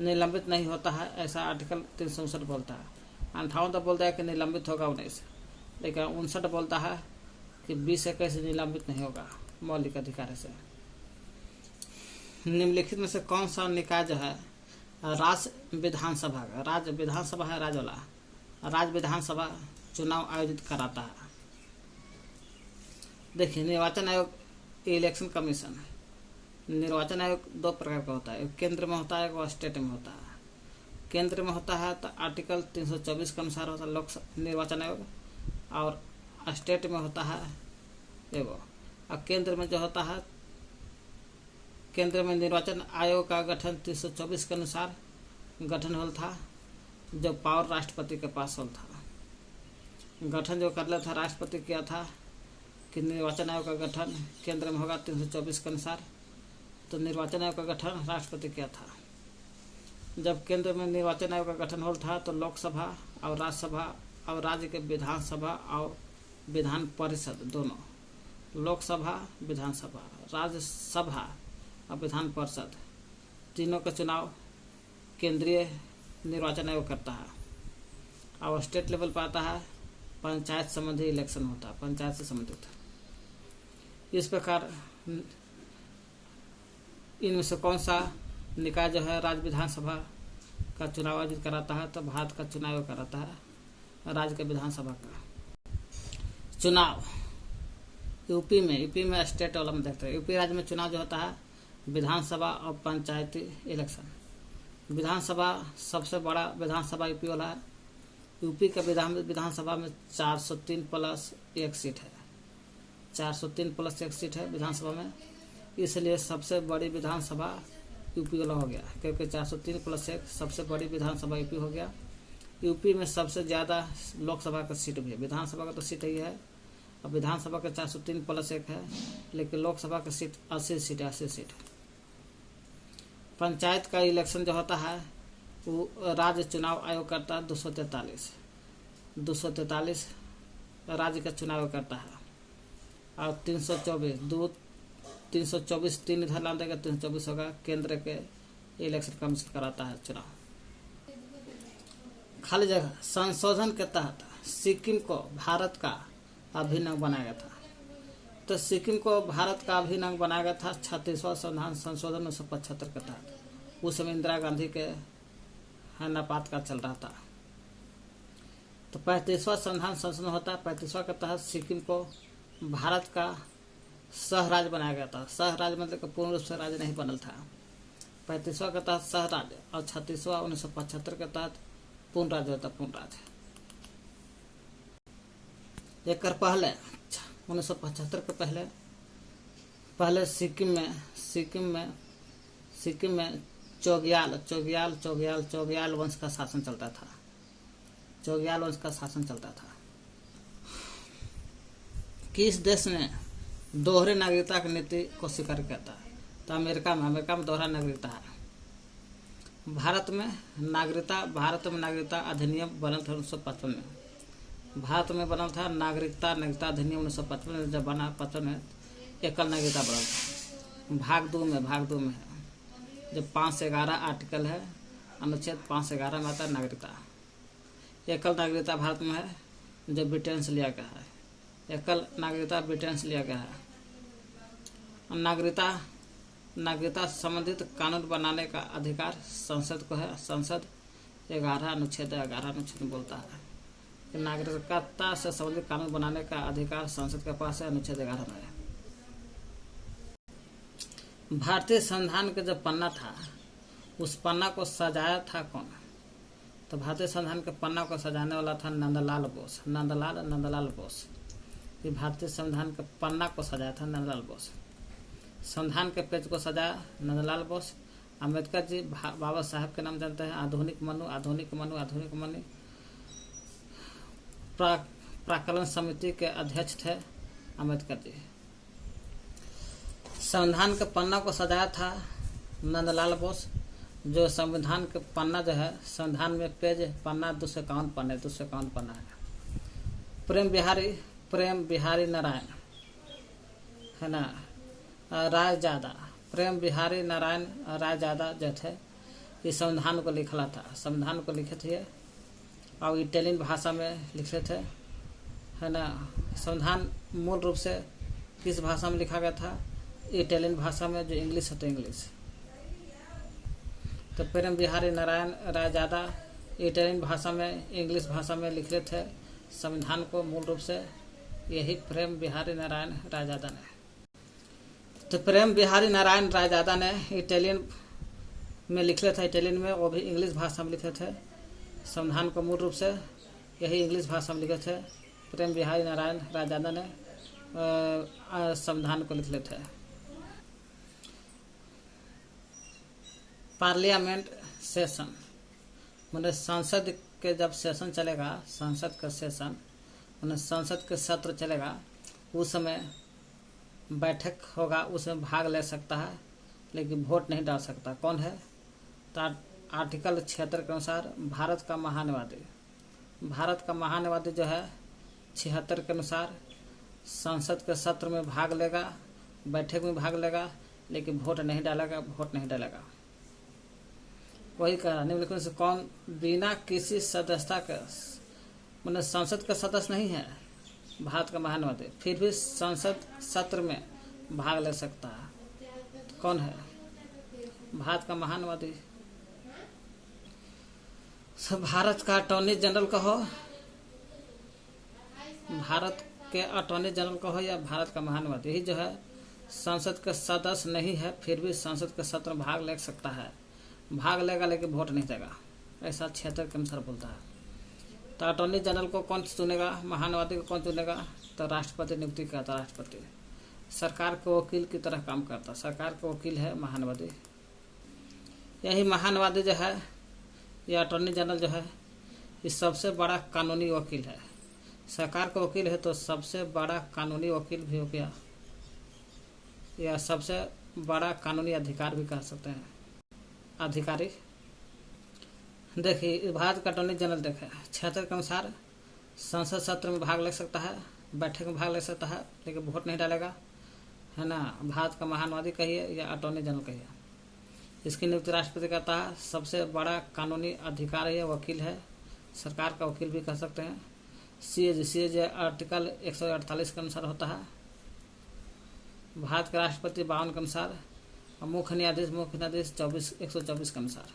[SPEAKER 1] निलंबित नहीं होता है, ऐसा आर्टिकल 359 बोलता है। 58 तो बोलता है कि निलंबित होगा 19, लेकिन 59 बोलता है कि 20-21 निलंबित नहीं होगा मौलिक अधिकार से। निम्नलिखित में से कौन सा निकाय जो है राज्य विधानसभा का, राज्य विधानसभा है राज्य वाला, राज्य विधानसभा चुनाव आयोजित कराता है? देखिए, निर्वाचन आयोग, इलेक्शन कमीशन। निर्वाचन आयोग 2 प्रकार का होता है, एक केंद्र में होता है, एक स्टेट में होता है। केंद्र में होता है तो आर्टिकल 324 के अनुसार होता है लोक निर्वाचन आयोग, और स्टेट में होता है एगो। और केंद्र में जो होता है, केंद्र में निर्वाचन आयोग का गठन 324 के अनुसार गठन होल था, जब पावर राष्ट्रपति के पास होल था। गठन जो कर लिया था राष्ट्रपति किया था कि निर्वाचन आयोग का गठन केंद्र में होगा 324 के अनुसार, तो निर्वाचन आयोग का गठन राष्ट्रपति किया था। जब केंद्र में निर्वाचन आयोग का गठन होल था तो लोकसभा और राज्यसभा और राज्य के विधानसभा और विधान परिषद दोनों, लोकसभा, विधानसभा, राज्यसभा और विधान परिषद तीनों का चुनाव केंद्रीय निर्वाचन आयोग करता है। और स्टेट लेवल पर आता है पंचायत संबंधी इलेक्शन होता है, पंचायत से संबंधित। इस प्रकार इनमें से कौन सा निकाय जो है राज्य विधानसभा का चुनाव आयोजित कराता है? तो भारत का चुनाव कराता है राज्य के विधानसभा का चुनाव। यूपी में स्टेट वाला में देखते हैं। यूपी राज्य में चुनाव जो होता है विधानसभा और पंचायती इलेक्शन। विधानसभा सबसे बड़ा विधानसभा यूपी वाला है। यूपी का विधानसभा में 403+1 सीट है, 403+1 सीट है विधानसभा में, इसलिए सबसे बड़ी विधानसभा यूपी वाला हो गया, क्योंकि 403+1 सबसे बड़ी विधानसभा यूपी हो गया। यूपी में सबसे ज़्यादा लोकसभा का सीट भी है, विधानसभा का तो सीट ही है, और विधानसभा का 403+1 है, लेकिन लोकसभा का सीट 80 सीट है, 80 सीट। पंचायत का इलेक्शन जो होता है वो राज्य चुनाव आयोग करता है 243 राज्य का चुनाव करता है, और 324 3 इधर ला देगा, 324 होगा केंद्र के इलेक्शन कमीशन कराता है चुनाव। खाली जगह संशोधन के तहत सिक्किम को भारत का अभिन्न अंग बनाया गया था। तो सिक्किम को भारत का अभिन्न अंग बनाया गया था 36वां संविधान संशोधन 1975 के तहत। उस समय इंदिरा गांधी के आपात काल चल रहा था। तो 35वां संविधान संशोधन होता है। 35वां के तहत सिक्किम को भारत का सह राज्य बनाया गया था। सह राज्य मतलब कि पूर्ण रूप से राज्य नहीं बनल था। 35वां के तहत सह राज्य, और 36वां 1975 के तहत पूर्ण राज्य होता, पूर्ण राज्य। एक पहले 1975 के पहले सिक्किम में चौगियाल वंश का शासन चलता था। चौगियाल वंश का शासन चलता था। किस देश ने दोहरे नागरिकता की नीति को स्वीकार करता है? तो अमेरिका में दोहरा नागरिकता है। भारत में नागरिकता अधिनियम बनल था 1955 में। भारत में बनल था नागरिकता अधिनियम 1955 में। जब बना 55 में एकल नागरिकता बनल था। भाग दो में है। जो 5 से 11 आर्टिकल है, अनुच्छेद 5 से 11 में आता है नागरिकता। एकल नागरिकता भारत में है जो ब्रिटेन से लिया गया है। एकल नागरिकता ब्रिटेन से लिया गया है। नागरिकता संबंधित कानून बनाने का अधिकार संसद को है। संसद 11 अनुच्छेद में बोलता है कि नागरिकता से संबंधित कानून बनाने का अधिकार संसद के पास है। अनुच्छेद 11 में है। भारतीय संविधान के जो पन्ना था, उस पन्ना को सजाया था कौन? तो भारतीय संविधान के पन्ना को सजाने वाला था नंदलाल बोस। नंदलाल बोस। ये भारतीय संविधान के पन्ना को सजाया था नंदलाल बोस। संविधान के पेज को सजाया नंदलाल बोस। अम्बेडकर जी बाबा साहब के नाम जानते हैं। आधुनिक मनु प्राक्कलन समिति के अध्यक्ष थे अम्बेडकर जी। संविधान के पन्ना को सजाया था नंदलाल बोस। जो संविधान के पन्ना जो है, संविधान में पेज पन्ना 251 पन्ना है। प्रेम बिहारी नारायण है ना, रायजादा, प्रेम बिहारी नारायण रायजादा जो थे, ये संविधान को लिखला था। संविधान को लिखे थे और इटालियन भाषा में लिखे थे, है ना। संविधान मूल रूप से किस भाषा में लिखा गया था? इटालियन भाषा में, जो इंग्लिश है तो इंग्लिश। तो प्रेम बिहारी नारायण रायजादा इटालियन भाषा में, इंग्लिश भाषा में लिखे थे संविधान को मूल रूप से यही प्रेम बिहारी नारायण रायजादा ने। तो प्रेम बिहारी नारायण रायजादा ने इटालियन में लिखे थे, इटालियन में, वो भी इंग्लिश भाषा में लिखे थे संविधान को मूल रूप से यही इंग्लिश भाषा में लिखे थे। प्रेम बिहारी नारायण रायजादा ने संविधान को लिखे थे। पार्लियामेंट सेशन, मतलब संसद के जब सेशन चलेगा, संसद का सेशन मतलब संसद के सत्र चलेगा, उस समय बैठक होगा, उसमें भाग ले सकता है लेकिन वोट नहीं डाल सकता। कौन है? तो आर्टिकल 76 के अनुसार भारत का महान्यवादी जो है 76 के अनुसार संसद के सत्र में भाग लेगा, बैठक में भाग लेगा, लेकिन वोट नहीं डालेगा। वही कह रहा निम्नलिखित से कौन बिना किसी सदस्यता के, मतलब संसद का सदस्य नहीं है भारत का महान्यवादी, फिर भी संसद सत्र में भाग ले सकता है? तो कौन है भारत का महान्यवादी? सब भारत का अटॉर्नी जनरल कहो, भारत के अटॉर्नी जनरल कहो, या भारत का महान्यवादी ही जो है संसद के सदस्य नहीं है, फिर भी संसद के सत्र में भाग ले सकता है। भाग लेगा लेकिन वोट नहीं देगा, ऐसा 76 के अनुसार बोलता है। तो अटॉर्नी जनरल को कौन चुनेगा? महान्यवादी को कौन चुनेगा? तो राष्ट्रपति नियुक्ति करता। राष्ट्रपति सरकार के वकील की तरह काम करता, सरकार के वकील है महान्यवादी। यही महान्यवादी जो है, यह अटॉर्नी जनरल जो है, ये सबसे बड़ा कानूनी वकील है। सरकार का वकील है तो सबसे बड़ा कानूनी वकील भी हो गया, या सबसे बड़ा कानूनी अधिकार भी कह सकते हैं, अधिकारी। देखिए भारत का अटॉर्नी जनरल देखे 76 के अनुसार संसद सत्र में भाग ले सकता है, बैठक में भाग ले सकता है, लेकिन वोट नहीं डालेगा, है ना। भारत का महान्यवादी कहिए या अटॉर्नी जनरल कहिए, इसकी नियुक्ति राष्ट्रपति करता है। सबसे बड़ा कानूनी अधिकार है, वकील है, सरकार का वकील भी कह सकते हैं। सीएज आर्टिकल 148 के अनुसार होता है। भारत के राष्ट्रपति 52 के अनुसार, और मुख्य न्यायाधीश 124 के अनुसार।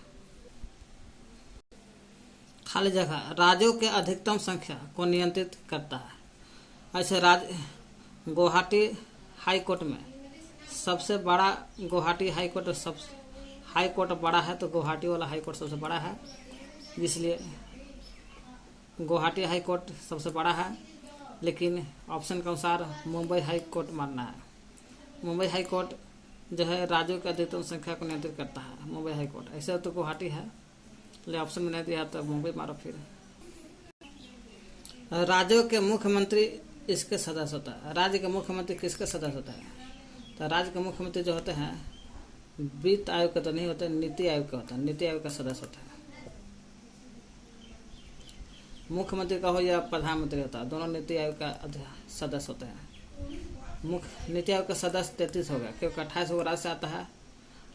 [SPEAKER 1] खाली जगह राज्यों के अधिकतम संख्या को नियंत्रित करता है। ऐसे राज्य गुवाहाटी हाई कोर्ट में सबसे बड़ा, Guwahati high court high court बड़ा है, तो गुवाहाटी वाला हाई कोर्ट सबसे बड़ा है, इसलिए गुवाहाटी हाई कोर्ट सबसे बड़ा है। लेकिन ऑप्शन के अनुसार मुंबई हाई कोर्ट मानना है। मुंबई हाई कोर्ट जो है राज्यों की अधिकतम संख्या को नियंत्रित करता है, मुंबई हाई कोर्ट। ऐसे तो गुवाहाटी है, लेकिन ऑप्शन में नहीं दिया तो मुंबई मारो। फिर राज्यों के मुख्यमंत्री इसके सदस्य होता है। राज्य के मुख्यमंत्री किसके सदस्य होता है? तो राज्य के मुख्यमंत्री जो होते हैं वित्त आयोग के तो नहीं होते, नीति आयोग के होता है, नीति आयोग का सदस्य होता है। मुख्यमंत्री का हो या प्रधानमंत्री होता है, दोनों नीति आयोग का सदस्य होते हैं। मुख्य नीति आयोग का सदस्य 33 हो गया, क्योंकि 28 गो राज्य से आता है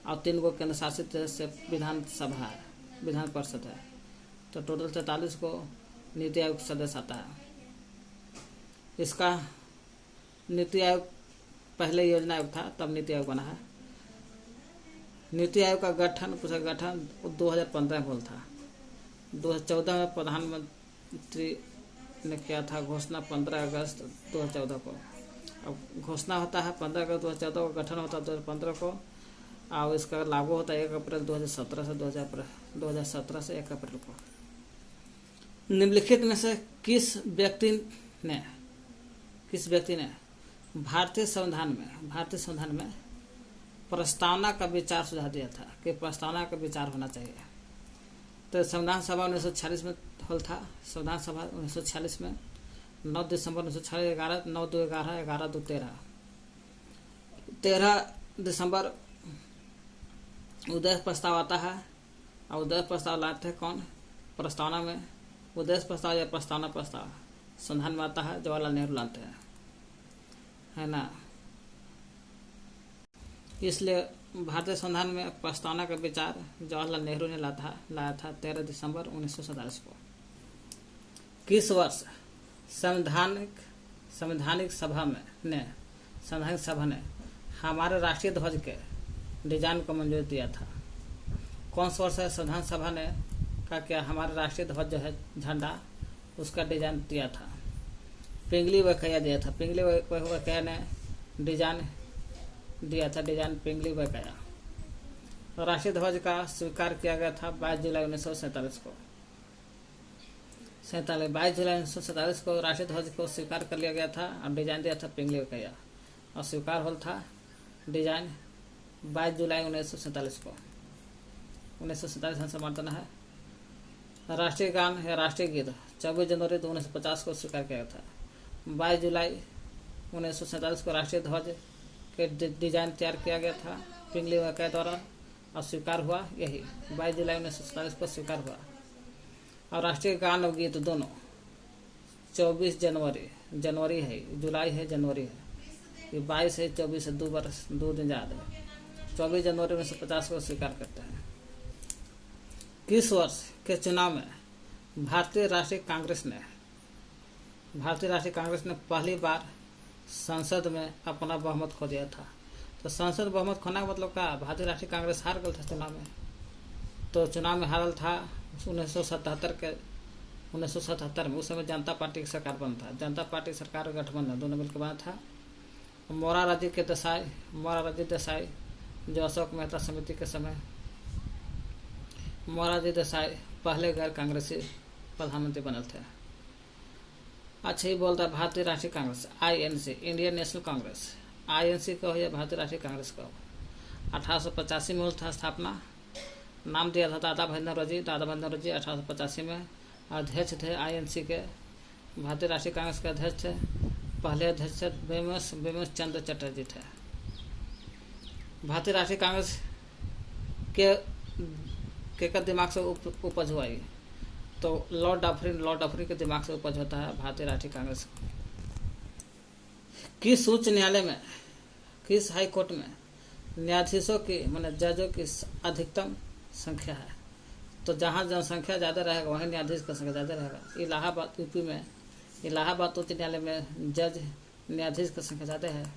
[SPEAKER 1] और 3 गो केंद्र शासित से विधानसभा है, विधान परिषद है। तो टोटल 43 को नीति आयोग सदस्य आता है। इसका नीति आयोग पहले योजना आयोग था, तब नीति आयोग बना है। नीति आयोग का गठन 2015 में हुआ था। 2014 में प्रधानमंत्री ने किया था घोषणा 15 अगस्त 2014 को। अब घोषणा होता है 15 अगस्त 2014 को, गठन होता है 2015 को, और इसका लागू होता है 1 अप्रैल 2017 से 2017 से 1 अप्रैल को। निम्नलिखित में से किस व्यक्ति ने भारतीय संविधान में प्रस्तावना का विचार सुझाव दिया था कि प्रस्तावना का विचार होना चाहिए? तो संविधान सभा 1946 में हल था। संविधान सभा 1946 में 9 दिसंबर 1946, 9/2/11, 11/2/13, 13 दिसंबर उदय प्रस्ताव आता है। और उदय प्रस्ताव लाते हैं कौन? प्रस्तावना में उदय प्रस्ताव या प्रस्ताव संविधान में आता है, जवाहरलाल नेहरू लाते हैं, है ना। इसलिए भारतीय संविधान में प्रस्तावना का विचार जवाहरलाल नेहरू ने लाया था 13 दिसंबर 1947 को। किस वर्ष संवैधानिक सभा ने हमारे राष्ट्रीय ध्वज के डिजाइन को मंजूरी दिया था? कौन सा वर्ष है संविधान सभा ने क्या हमारे राष्ट्रीय ध्वज जो है झंडा, उसका डिजाइन दिया था? पिंगली वैकेया दिया था। पिंगली वैकेया ने डिजाइन दिया था, डिजाइन पिंगली वैकेया। राष्ट्रीय ध्वज का स्वीकार किया गया था 22 जुलाई 1947 को। 22 जुलाई 1947 को राष्ट्रीय ध्वज को स्वीकार कर लिया गया था और डिजाइन दिया था पिंगली वैकेया, और स्वीकार होल था डिजाइन 22 जुलाई 1947 को। 1947 समर्थन है। राष्ट्रीय गान या राष्ट्रीय गीत 24 जनवरी 1950 को स्वीकार किया गया था। 22 जुलाई 1947 को राष्ट्रीय ध्वज के डिजाइन तैयार किया गया था पिंगली वैकेया द्वारा, और स्वीकार हुआ यही 22 जुलाई 1947 को स्वीकार हुआ। और राष्ट्रीय गान और गीत दोनों 24 जनवरी है, जुलाई है, जनवरी है, ये 22 है, 24 है, 2 दिन याद है। 24 जनवरी 1950 को स्वीकार करते हैं। किस वर्ष के चुनाव में भारतीय राष्ट्रीय कांग्रेस ने पहली बार संसद में अपना बहुमत खो दिया था? तो संसद बहुमत खोना का मतलब क्या? भारतीय राष्ट्रीय कांग्रेस हार गया था चुनाव में। तो चुनाव में हारल था 1977 में। उस समय जनता पार्टी की सरकार बना था। जनता पार्टी सरकार गठबंधन दोनों मिलकर बना था। मोरारजी देसाई जो अशोक मेहता समिति के समय मोरारजी देसाई पहले गैर कांग्रेसी प्रधानमंत्री बनल थे। अच्छा ही बोलता है भारतीय राष्ट्रीय Congress INC, Indian national Congress. INC को है भारतीय राष्ट्रीय कांग्रेस को 1885 में था स्थापना। नाम दिया था दादा भंडारी जी। 1885 में अध्यक्ष थे INC के। भारतीय राष्ट्रीय कांग्रेस के अध्यक्ष थे, पहले अध्यक्ष थे बेमस चंद्र चटर्जी थे। भारतीय राष्ट्रीय कांग्रेस के दिमाग से उपज हुआ ये? तो लॉर्ड डफरिन के दिमाग से उपज होता है भारतीय राष्ट्रीय कांग्रेस। किस उच्च न्यायालय में, किस हाई कोर्ट में न्यायाधीशों की जजों की अधिकतम संख्या है? तो जहाँ जनसंख्या ज़्यादा रहेगा वहीं न्यायाधीश का संख्या ज़्यादा रहेगा। इलाहाबाद यूपी में इलाहाबाद उच्च न्यायालय में न्यायाधीश का संख्या ज़्यादा है,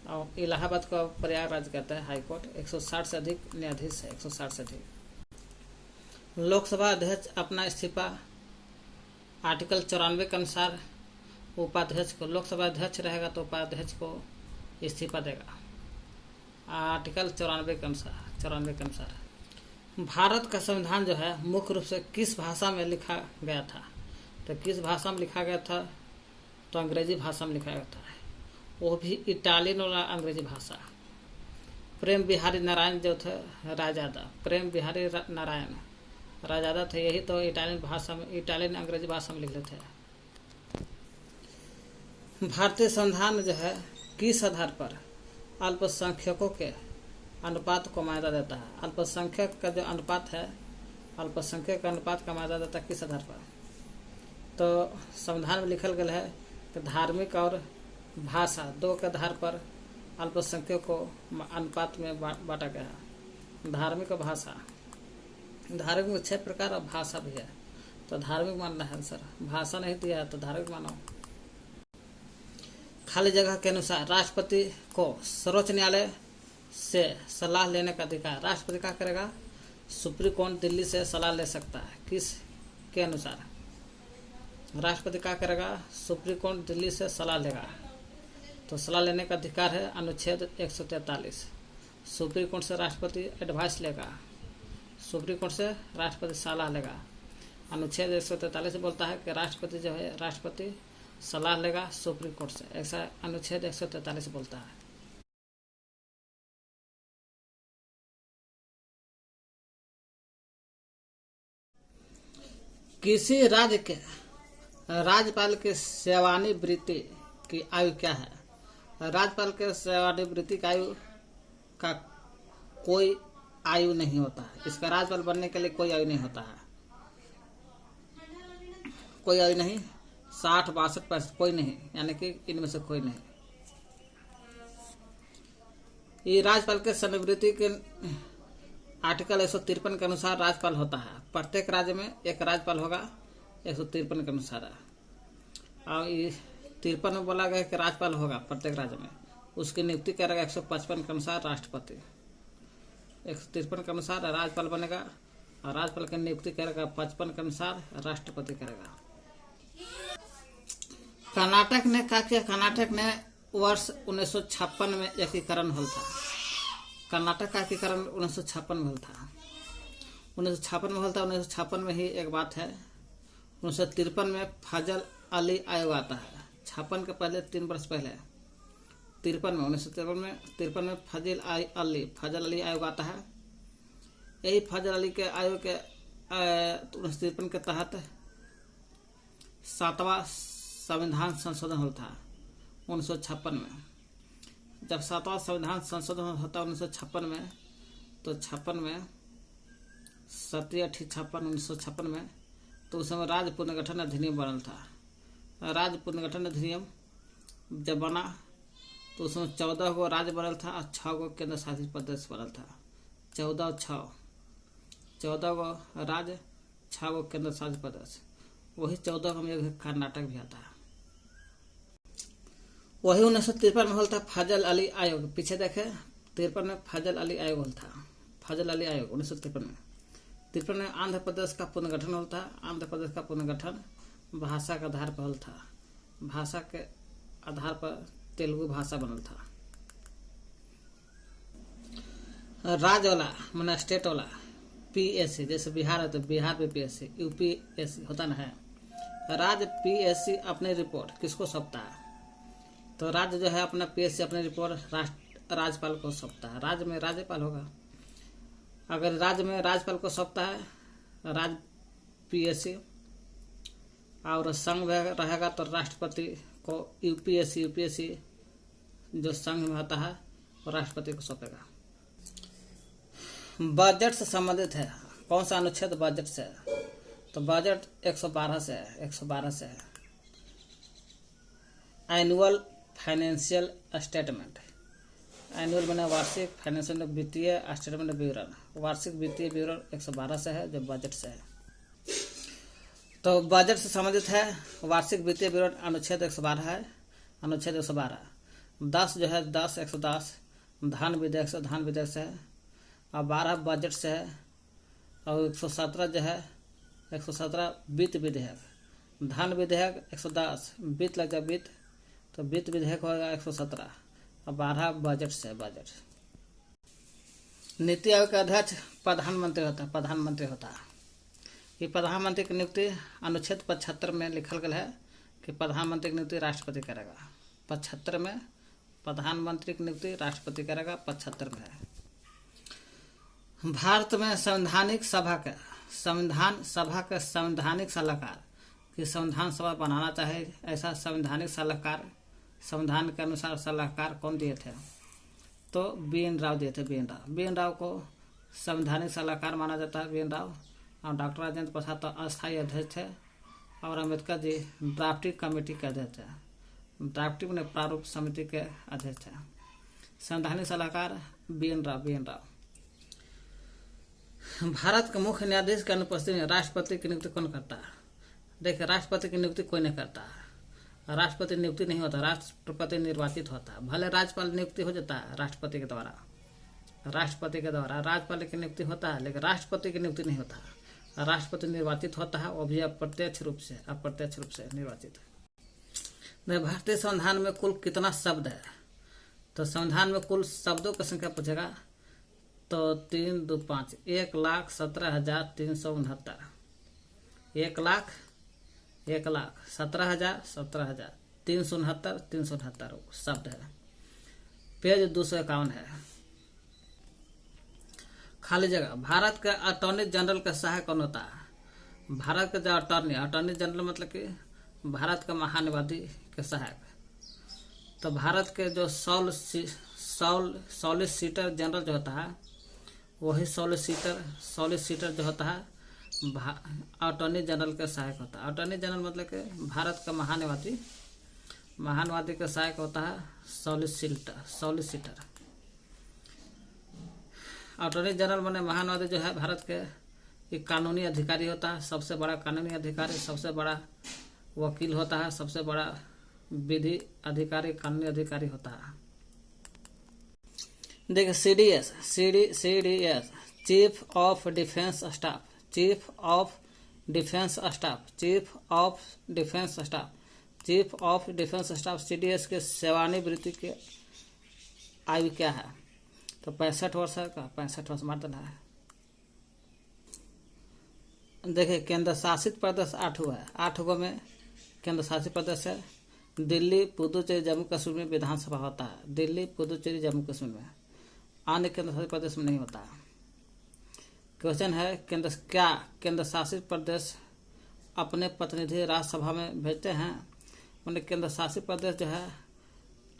[SPEAKER 1] और इलाहाबाद को प्रयागराज कहता है हाई कोर्ट। 160 से अधिक न्यायाधीश है, 160 से अधिक। लोकसभा अध्यक्ष अपना इस्तीफा आर्टिकल 94 के अनुसार उपाध्यक्ष को, लोकसभा अध्यक्ष रहेगा तो उपाध्यक्ष को इस्तीफा देगा आर्टिकल 94 के अनुसार। भारत का संविधान जो है मुख्य रूप से किस भाषा में लिखा गया था? तो किस भाषा में लिखा गया था? तो अंग्रेजी भाषा में लिखा गया था, वो भी इटालियन और अंग्रेजी भाषा। प्रेम बिहारी नारायण जो थे राजादा, प्रेम बिहारी नारायण राजादा थे, यही तो इटालियन अंग्रेजी भाषा में लिख लेते हैं। भारतीय संविधान जो है किस आधार पर अल्पसंख्यकों के अनुपात को मान्यता देता है? अल्पसंख्यक का जो अनुपात है, अल्पसंख्यक का अनुपात का मान्यता देता है किस आधार पर? तो संविधान में लिखल गया है कि धार्मिक और भाषा दो के आधार पर अल्पसंख्यकों को अनुपात में बांटा गया है। धार्मिक भाषा, धार्मिक में 6 प्रकार और भाषा भी है, तो धार्मिक मानना है सर, भाषा नहीं दिया है तो धार्मिक मानो। खाली जगह के अनुसार राष्ट्रपति को सर्वोच्च न्यायालय से सलाह लेने का अधिकार। राष्ट्रपति क्या करेगा? सुप्रीम कोर्ट दिल्ली से सलाह ले सकता है। किस के अनुसार? राष्ट्रपति क्या करेगा? सुप्रीम कोर्ट दिल्ली से सलाह लेगा, तो सलाह लेने का अधिकार है अनुच्छेद 143। सुप्रीम कोर्ट से राष्ट्रपति एडवाइस लेगा, सुप्रीम कोर्ट से राष्ट्रपति सलाह लेगा। अनुच्छेद 143 बोलता है कि राष्ट्रपति जो है, राष्ट्रपति सलाह लेगा सुप्रीम कोर्ट से, ऐसा अनुच्छेद 143 बोलता है। किसी राज्य के राज्यपाल की सेवानिवृत्ति की आयु क्या है? राज्यपाल के सेवानिवृत्ति की आयु का कोई आयु नहीं होता है। इसका राज्यपाल बनने के लिए कोई आयु नहीं होता है, कोई आयु नहीं। 60, 62, 65 कोई नहीं, यानी कि इनमें से कोई नहीं। ये राज्यपाल के सेवानिवृत्ति के आर्टिकल 153 के अनुसार राज्यपाल होता है। प्रत्येक राज्य में एक राज्यपाल होगा, 153 के अनुसार है। और ये 53 में बोला गया कि राज्यपाल होगा प्रत्येक राज्य में, उसकी नियुक्ति करेगा 155 के अनुसार राष्ट्रपति। 153 के अनुसार राज्यपाल बनेगा और राज्यपाल की नियुक्ति करेगा 55 के अनुसार राष्ट्रपति करेगा। कर्नाटक ने क्या किया? कर्नाटक ने वर्ष 1956 में एकीकरण हुआ था। कर्नाटक का एकीकरण 1956 में हुआ था। 1956 में हुआ था। 1956 में ही एक बात है, 1953 में फजल अली आयोग आता है। 56 के पहले 3 वर्ष पहले 1953 में फजल अली आयोग आता है। यही फजल अली के आयोग के 1953 के तहत 7वां संविधान संशोधन होता था 1956 में। जब 7वां संविधान संशोधन होता 1956 में, तो 56 में 1956 में, तो उस समय राज्य पुनर्गठन अधिनियम बनल था। राज्य पुनर्गठन अधिनियम जब बना तो उसमें 14 गो राज्य बनल था और 6 गो केंद्र शासित प्रदेश बनल था। 14 गो राज्य, 6 गो केंद्र शासित प्रदेश। वही 14 में एक कर्नाटक भी आता है। वही 1953 में होता था फजल अली आयोग। पीछे देखे 53 में फजल अली आयोग होता था। फजल अली आयोग 1953 में। 53 में आंध्र प्रदेश का पुनर्गठन होता था। आंध्र प्रदेश का पुनर्गठन भाषा के आधार पर होता था। भाषा के आधार पर तेलुगु भाषा बनल था। राज्य वाला माना स्टेट वाला पीएससी, जैसे बिहार है तो बिहार में पीएससी, यूपीएससी होता ना है। राज्य पीएससी अपने रिपोर्ट किसको सौंपता है? तो राज्य जो है अपना पीएससी अपने रिपोर्ट राज्यपाल को सौंपता है। राज्य में राज्यपाल होगा। अगर राज्य में राज्यपाल को सौंपता है राज्य पीएससी, और संघ में रहेगा तो राष्ट्रपति को यूपीएससी जो संघ में होता है वो राष्ट्रपति को सौंपेगा। बजट से संबंधित है। कौन सा अनुच्छेद बजट से? तो बजट 112 से है। 112 से है एनुअल फाइनेंशियल स्टेटमेंट। एनुअल मैंने वार्षिक, फाइनेंशियल वित्तीय स्टेटमेंट विवरण, वार्षिक वित्तीय विवरण 112 से है जो बजट से है। तो बजट से संबंधित है वार्षिक वित्तीय विवरण अनुच्छेद 112 है। अनुच्छेद 112 10 जो है 110 धान विधेयक से है, और 12 बजट से है, और 117 जो है 117 वित्त विधेयक। धान विधेयक 110, वित्त लग जाए वित्त, तो वित्त विधेयक होगा 117, और 12 बजट से बजट। नीति आयोग का अध्यक्ष प्रधानमंत्री होता है। ये प्रधानमंत्री की नियुक्ति अनुच्छेद 75 में लिखल गया है कि प्रधानमंत्री की नियुक्ति राष्ट्रपति करेगा। 75 में प्रधानमंत्री की नियुक्ति राष्ट्रपति करेगा। 75 में है। भारत में संवैधानिक सभा के संवैधानिक सलाहकार कि संविधान सभा बनाना चाहे, ऐसा संवैधानिक सलाहकार, संविधान के अनुसार सलाहकार कौन दिए थे? तो BN राव दिए थे। BN राव को संवैधानिक सलाहकार माना जाता है। BN राव और डॉक्टर राजेंद्र प्रसाद तो अस्थायी अध्यक्ष थे, और अम्बेडकर जी ड्राफ्टिंग कमेटी के अध्यक्ष थे। ड्राफ्टिंग ने प्रारूप समिति के अध्यक्ष थे। संवैधानिक सलाहकार BN राव। भारत के मुख्य न्यायाधीश के अनुपस्थिति में राष्ट्रपति की नियुक्ति कौन करता है? देखिए, राष्ट्रपति की नियुक्ति कोई नहीं करता है। राष्ट्रपति नियुक्ति नहीं होता, राष्ट्रपति निर्वाचित होता है। भले राज्यपाल नियुक्ति हो जाता है राष्ट्रपति के द्वारा, राज्यपाल की नियुक्ति होता है, लेकिन राष्ट्रपति की नियुक्ति नहीं होता है। राष्ट्रपति निर्वाचित होता है, वो भी अप्रत्यक्ष रूप से निर्वाचित। भारतीय संविधान में कुल कितना शब्द है? तो संविधान में कुल शब्दों की संख्या पूछेगा तो 3 2 5 1,17,369। 1,17,369 शब्द है। पेज 251 है। खाली जगह। भारत के अटॉर्नी जनरल का सहायक कौन होता है? भारत के जो अटॉर्नी जनरल मतलब कि भारत का महान्यायवादी के सहायक। तो भारत के जो सॉलिसिटर जनरल जो होता है, वही सॉलिसिटर जो होता है अटॉर्नी जनरल के सहायक होता है। अटॉर्नी जनरल मतलब कि भारत का महान्यायवादी का सहायक होता है सॉलिसिटर। अटॉर्नी जनरल माने महान्यायवादी जो है भारत के एक कानूनी अधिकारी होता है, सबसे बड़ा कानूनी अधिकारी, सबसे बड़ा वकील होता है, सबसे बड़ा विधि अधिकारी, कानूनी अधिकारी होता है। देखिए CDS chief of defence staff CDS के सेवानिवृत्ति की आयु क्या है? तो 65 वर्ष का 65 वर्ष मार देना है। देखिए केंद्र शासित प्रदेश 8 हुआ है। 8 गो में केंद्र शासित प्रदेश है। दिल्ली, पुदुचेरी, जम्मू कश्मीर में विधानसभा होता है। दिल्ली, पुदुचेरी, जम्मू कश्मीर में, अन्य केंद्र शासित प्रदेश में नहीं होता है। क्वेश्चन है केंद्र शासित प्रदेश अपने प्रतिनिधि राज्यसभा में भेजते हैं? मैंने केंद्र शासित प्रदेश जो है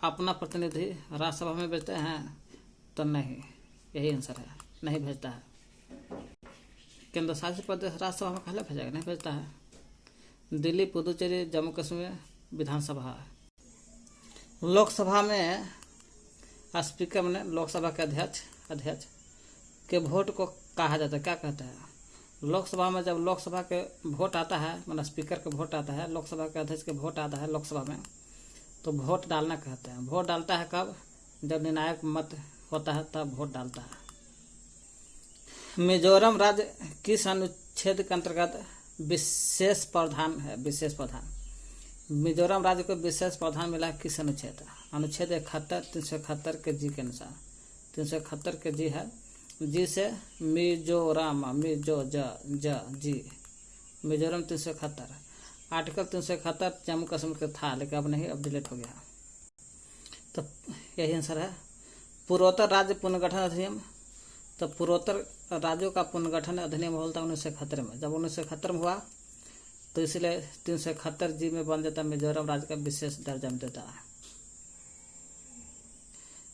[SPEAKER 1] अपना प्रतिनिधि राज्यसभा में भेजते हैं? तो नहीं, यही आंसर है, नहीं भेजता है। केंद्र शासित प्रदेश राज्यसभा में पहले भेजेगा? नहीं भेजता है। दिल्ली, पुदुचेरी, जम्मू कश्मीर विधानसभा है। लोकसभा में स्पीकर मैंने लोकसभा के अध्यक्ष के वोट को कहा जाता है, क्या कहते हैं? लोकसभा में जब लोकसभा के वोट आता है, मतलब स्पीकर के वोट आता है, लोकसभा के अध्यक्ष के वोट आता है लोकसभा में, तो वोट डालना कहते हैं। वोट डालता है कब? जब निर्णायक मत होता है तब वोट डालता है। मिजोरम राज्य किस अनुच्छेद के अंतर्गत विशेष प्रावधान है? मिजोरम राज्य को विशेष प्रावधान मिला है किस अनुच्छेद? अनुच्छेद 71 371 के जी के अनुसार। 371 के जी है, जी से मिजोरम मिजोरम 371। आर्टिकल 371 जम्मू कश्मीर का था, लेकिन अब नहीं, अब डिलीट हो गया। तो यही आंसर है। पूर्वोत्तर राज्य पुनर्गठन अधिनियम। तो पूर्वोत्तर राज्यों का पुनर्गठन अधिनियम होता है 1971 में। जब 1971 में हुआ तो इसलिए 371 जी में बन जाता है, मिजोरम राज्य का विशेष दर्जा देता है।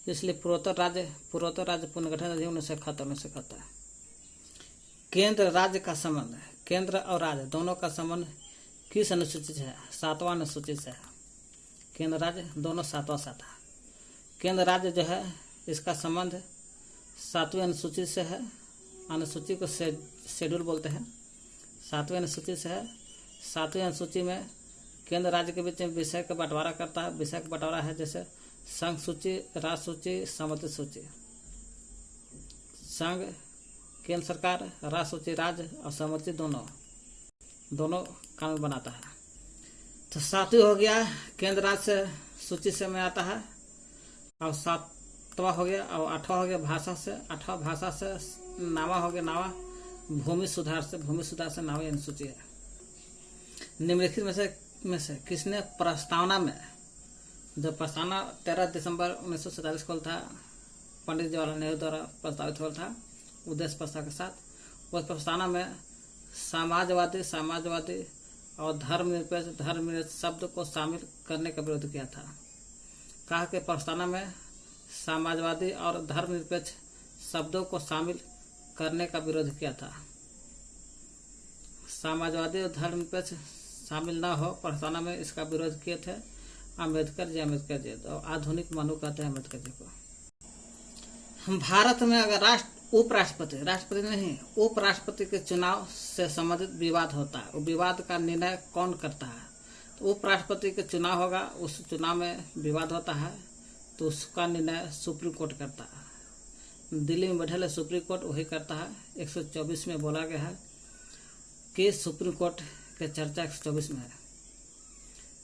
[SPEAKER 1] इसलिए पूर्वोत्तर राज्य पुनर्गठन अधिनियम 1971। केंद्र राज्य का संबंध, केंद्र और राज्य दोनों का संबंध किस अनुसूची से है? 7वां अनुसूची से है। केंद्र राज्य दोनों 7वां साथ है। केंद्र राज्य जो है इसका संबंध 7वीं अनुसूची से है। अनुसूची को शेड्यूल बोलते हैं। 7वीं अनुसूची से है। 7वीं अनुसूची में केंद्र राज्य के बीच में विषय का बंटवारा करता है। विषय का बंटवारा है जैसे संघ सूची, राज्य सूची, समवर्ती सूची। संघ केंद्र सरकार, राज्य सूची राज्य और समवर्ती दोनों कानून बनाता है। तो 7वीं हो गया केंद्र राज्य सूची से में आता है, और 7वां हो गया, और 8वां हो गया भाषा से। 8वां भाषा से नावा हो गया, नावा भूमि सुधार से 9वीं अनुसूची है। निम्नलिखित में से किसने प्रस्तावना में, जो प्रस्तावना 13 दिसंबर 1947 को था, पंडित जवाहरलाल नेहरू द्वारा प्रस्तावित हुआ था उद्देश्य प्रस्ताव के साथ, उस प्रस्तावना में समाजवादी और धर्मनिरपेक्ष शब्द को शामिल करने का विरोध किया था। कहा कि प्रस्तावना में समाजवादी और धर्मनिरपेक्ष शब्दों को शामिल करने का विरोध किया था। समाजवादी और धर्मनिरपेक्ष शामिल न हो प्रस्तावना में, इसका विरोध किए थे अम्बेडकर जी। तो आधुनिक मनु कहते हैं अम्बेडकर जी को। भारत में अगर राष्ट्रपति नहीं, उपराष्ट्रपति के चुनाव से संबंधित विवाद होता है, वो विवाद का निर्णय कौन करता है? तो उपराष्ट्रपति के चुनाव होगा, उस चुनाव में विवाद होता है तो उसका निर्णय सुप्रीम कोर्ट करता है। दिल्ली में बैठे सुप्रीम कोर्ट वही करता है। 124 में बोला गया है कि सुप्रीम कोर्ट के चर्चा 124 में है।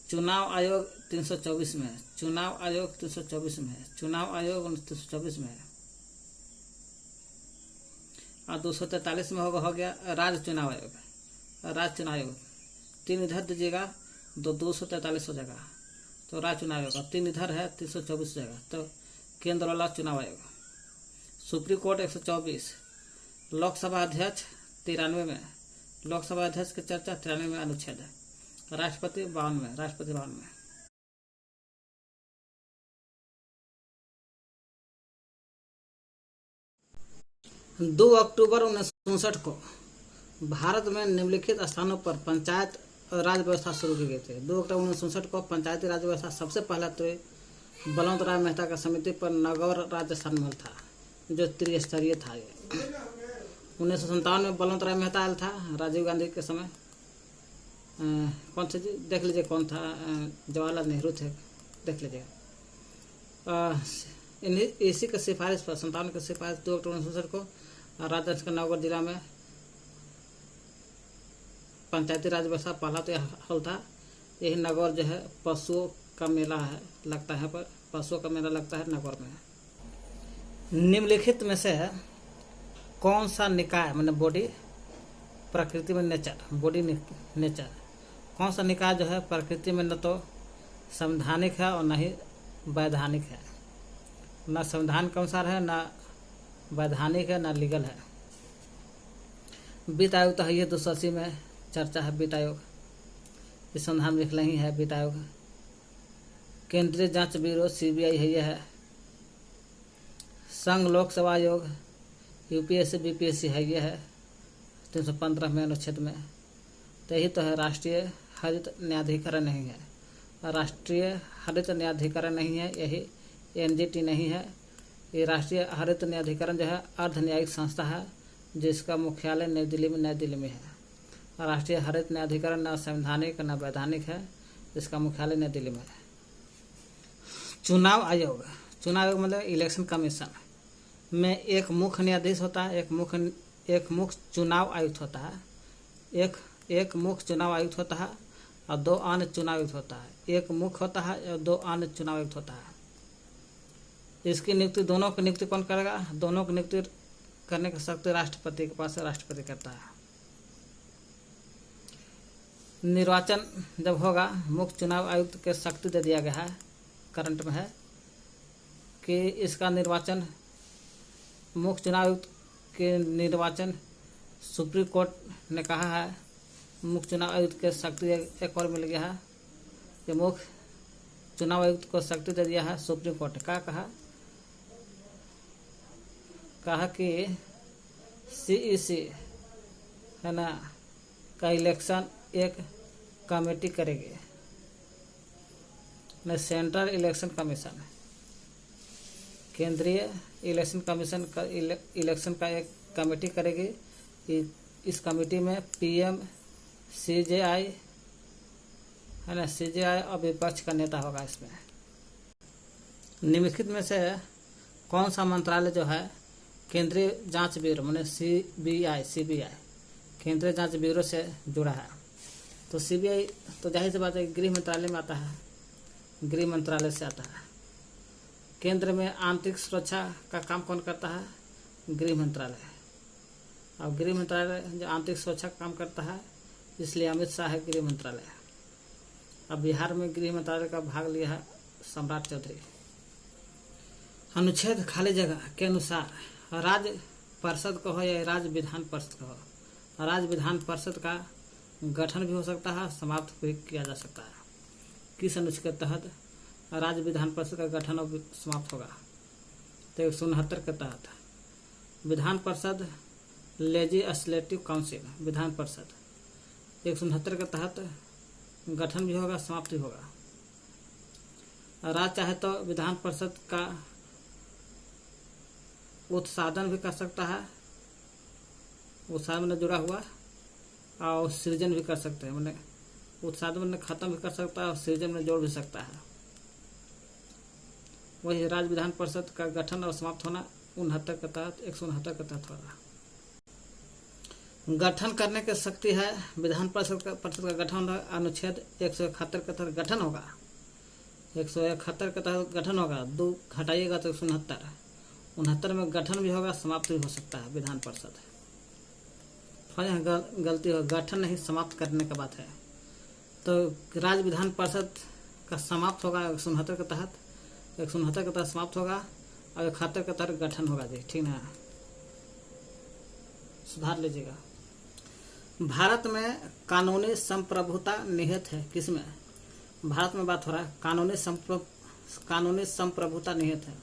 [SPEAKER 1] चुनाव आयोग 324 में है, चुनाव आयोग 324 में है, चुनाव आयोग 324 में है। और 243 में हो गया राज्य चुनाव आयोग। 3 इधर दीजिएगा तो 243 हो जाएगा, तो राज्य चुनाव आयोग। 3 इधर है, 324 हो जाएगा, तो केंद्र वाला चुनाव आयोग। सुप्रीम कोर्ट 124, लोकसभा अध्यक्ष 93 में, लोकसभा अध्यक्ष की चर्चा 93 में अनुच्छेद है। राष्ट्रपति 52 में, राष्ट्रपति 52 में। दो अक्टूबर 1959 को भारत में निम्नलिखित स्थानों पर पंचायत राज व्यवस्था शुरू की गई थी। 2 अक्टूबर 1959 को पंचायती राज व्यवस्था सबसे पहला तो बलवंत राय मेहता का समिति पर नागौर राजस्थान में था, जो त्रिस्तरीय था। ये 1957 में बलवंत राय मेहता आया था, राजीव गांधी के समय। कौन थे जी, देख लीजिए कौन था, जवाहरलाल नेहरू थे, देख लीजिएगा। इसी के सिफारिश पर 57 की सिफारिश 2 अक्टूबर 1959 को राजस्थान के नवगढ़ जिला में पंचायती राज व्यवस्था पहला तो हल था। यही नगौर जो है पशुओं का मेला है, लगता है, पर पशुओं का मेला लगता है नगौर में। निम्नलिखित में से कौन सा निकाय, मैंने बॉडी प्रकृति में नेचर, बॉडी नेचर, कौन सा निकाय जो है प्रकृति में न तो संवैधानिक है और न ही वैधानिक है, न संविधान के अनुसार है, न वैधानिक है, न लीगल है? वित्त आयोग तो है, ये 280 में चर्चा है वित्त आयोग, इस संविधान में लिखना ही है वित्त आयोग। केंद्रीय जांच ब्यूरो CBI है, ये है। संघ लोक सेवा आयोग UPSC BPSC है, ये है 315 में अनुच्छेद में। तो यही तो है राष्ट्रीय हरित न्यायाधिकरण नहीं है, राष्ट्रीय हरित न्यायाधिकरण नहीं है, यही NGT नहीं है। ये राष्ट्रीय हरित न्यायाधिकरण जो है अर्ध न्यायिक संस्था है, जिसका मुख्यालय नई दिल्ली में है। राष्ट्रीय हरित न्यायाधिकरण न संवैधानिक न वैधानिक है, जिसका मुख्यालय नई दिल्ली में है। चुनाव आयोग मतलब इलेक्शन कमीशन में एक मुख्य न्यायाधीश होता है, एक मुख्य चुनाव आयुक्त होता है, एक मुख्य चुनाव आयुक्त होता है और 2 अन्य चुनाव आयुक्त होता है। एक मुख्य होता है और 2 अन्य चुनाव आयुक्त होता है। इसकी नियुक्ति, दोनों की नियुक्ति कौन करेगा? दोनों की नियुक्ति करने की शक्ति राष्ट्रपति के पास है, राष्ट्रपति करता है। निर्वाचन जब होगा, मुख्य चुनाव आयुक्त के शक्ति दे दिया गया है, करंट में है कि इसका निर्वाचन, मुख्य चुनाव आयुक्त के निर्वाचन सुप्रीम कोर्ट ने कहा है, मुख्य चुनाव आयुक्त के शक्ति एक और मिल गया है कि मुख्य चुनाव आयुक्त को शक्ति दे दिया है सुप्रीम कोर्ट। क्या कहा कि CEC है ना का इलेक्शन एक कमेटी करेगी, न सेंट्रल इलेक्शन कमीशन, केंद्रीय इलेक्शन कमीशन का इलेक्शन का एक कमेटी करेगी। इस कमेटी में PM CJI है ना, CJI और विपक्ष का नेता होगा। इसमें निम्नलिखित में से कौन सा मंत्रालय जो है केंद्रीय जांच ब्यूरो मैंने CBI केंद्रीय जांच ब्यूरो से जुड़ा है? तो CBI तो जाहिर सी बात है गृह मंत्रालय में आता है, गृह मंत्रालय से आता है। केंद्र में आंतरिक सुरक्षा का काम कौन करता है? गृह मंत्रालय। अब गृह मंत्रालय जो आंतरिक सुरक्षा का काम करता है, इसलिए अमित शाह है गृह मंत्रालय। अब बिहार में गृह मंत्रालय का भाग लिया है सम्राट चौधरी। अनुच्छेद खाली जगह के अनुसार राज्य परिषद कहो या राज्य विधान परिषद कहो, राज्य विधान परिषद का गठन भी हो सकता है, समाप्त भी किया जा सकता है। किस अनुच्छेद के तहत राज्य विधान परिषद का गठन और समाप्त होगा? तो 169 के तहत विधान परिषद लेजिस्लेटिव काउंसिल, विधान परिषद 169 के तहत गठन भी होगा, समाप्त भी होगा। राज्य चाहे तो विधान परिषद का उत्साधन भी कर सकता है, उत्साधन में जुड़ा हुआ, और सृजन भी कर सकते हैं। मैंने उत्साधन में खत्म भी कर सकता है और सृजन में जोड़ भी सकता है। वही राज्य विधान परिषद का गठन और समाप्त होना 169 के तहत 169 के तहत होगा। गठन करने की शक्ति है विधान परिषद का गठन अनुच्छेद 171 के तहत गठन होगा। 171 के तहत गठन होगा, 2 घटाइएगा तो 169। 69 में गठन भी होगा, समाप्त भी हो सकता है विधान परिषद। गलती हो, गठन नहीं समाप्त करने का बात है। तो राज्य विधान परिषद का समाप्त होगा 169 के तहत, 169 के तहत समाप्त होगा और 71 के तहत गठन होगा जी, ठीक ना, सुधार लीजिएगा। भारत में कानूनी संप्रभुता निहित है, किसमें? भारत में बात हो रहा है कानूनी संप्रभुता निहित है।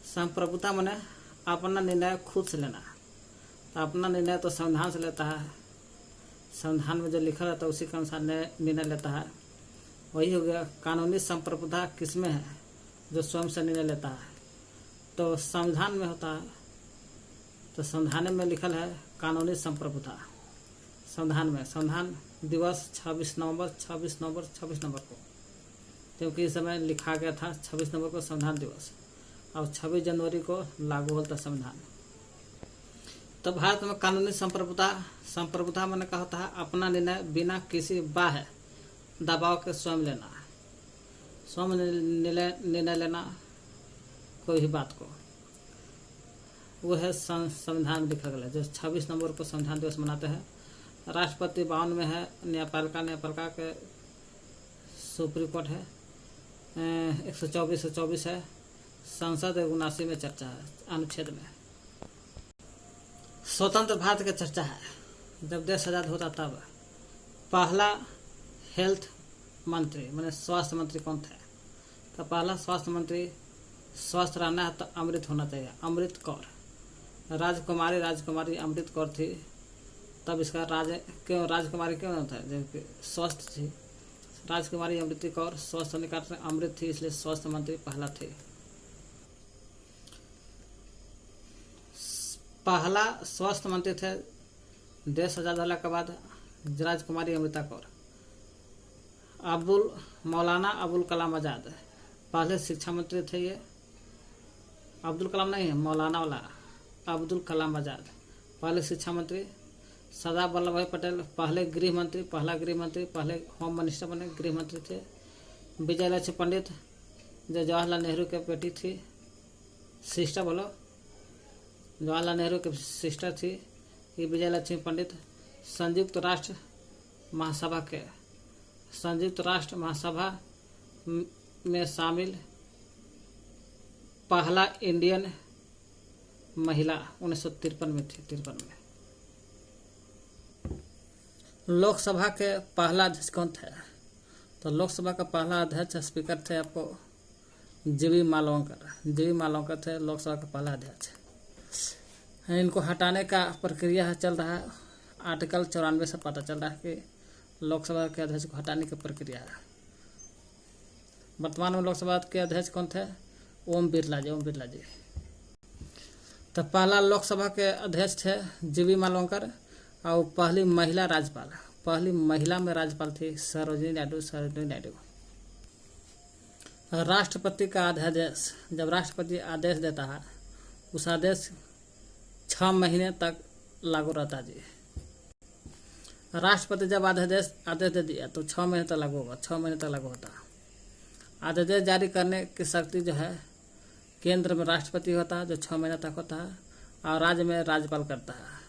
[SPEAKER 1] संप्रभुता माने अपना निर्णय खुद से लेना। तो अपना निर्णय तो संविधान से लेता है, संविधान में जो लिखा रहता है उसी के अनुसार निर्णय लेता है। वही हो गया कानूनी संप्रभुता किसमें है? जो स्वयं से निर्णय लेता है, तो संविधान में होता है। तो संविधान में लिखल है कानूनी संप्रभुता। संविधान में, संविधान दिवस 26 नवंबर को, क्योंकि इस समय लिखा गया था 26 नवंबर को संविधान दिवस, और 26 जनवरी को लागू होता संविधान। तो भारत में कानूनी संप्रभुता मैंने कहा होता है अपना निर्णय बिना किसी बाह्य दबाव के स्वयं लेना, स्वयं निर्णय लेना कोई भी बात को। वो है संविधान में लिखा गया, जो 26 नवंबर को संविधान दिवस मनाते हैं। राष्ट्रपति 52 में है, न्यायपालिका के सुप्रीम कोर्ट है 124 है, संसद 79 में चर्चा है अनुच्छेद में। स्वतंत्र भारत की चर्चा है, जब देश आजाद होता तब पहला हेल्थ मंत्री माने स्वास्थ्य मंत्री कौन थे? तो पहला स्वास्थ्य मंत्री स्वस्थ रहना है तो अमृत होना चाहिए, अमृत कौर। राजकुमारी अमृत कौर थी, तब इसका राजकुमारी क्यों होता है? जबकि स्वस्थ थी, राजकुमारी अमृति कौर स्वस्थ होने का अमृत थी, इसलिए स्वास्थ्य मंत्री पहला थे। पहला स्वास्थ्य मंत्री थे देश आजाद होने के बाद राजकुमारी अमृता कौर। मौलाना अबुल कलाम आजाद पहले शिक्षा मंत्री थे। ये अब्दुल कलाम नहीं है, मौलाना वाला अब्दुल कलाम आजाद पहले शिक्षा मंत्री। सरदार वल्लभ भाई पटेल पहला गृह मंत्री, पहले होम मिनिस्टर बने, गृह मंत्री थे। विजय लक्ष्मी पंडित जो जवाहरलाल नेहरू के बेटी थी, सिस्टर बोलो, जवाहरलाल नेहरू की सिस्टर थी ये विजय लक्ष्मी पंडित। संयुक्त राष्ट्र महासभा में शामिल पहला इंडियन महिला 1953 में थी, 53 में। लोकसभा के पहला अध्यक्ष कौन थे? तो लोकसभा का पहला अध्यक्ष स्पीकर थे आपको जीवी मालवंकर थे लोकसभा का पहला अध्यक्ष। इनको हटाने का प्रक्रिया चल रहा है, आर्टिकल 94 से पता चल रहा है कि लोकसभा के अध्यक्ष को हटाने की प्रक्रिया है। वर्तमान में लोकसभा के अध्यक्ष कौन थे? ओम बिरला जी। तो पहला लोकसभा के अध्यक्ष थे जीवी मालवंकर, और पहली महिला में राज्यपाल थी सरोजिनी नायडू। राष्ट्रपति का अध्यादेश, जब राष्ट्रपति आदेश देता है उस आदेश 6 महीने तक लागू रहता है जी। राष्ट्रपति जब आदेश दे दिया तो 6 महीने तक लागू होगा, 6 महीने तक लागू होता है। आदेश जारी करने की शक्ति जो है केंद्र में राष्ट्रपति होता है, जो 6 महीने तक होता है, और राज्य में राज्यपाल करता है।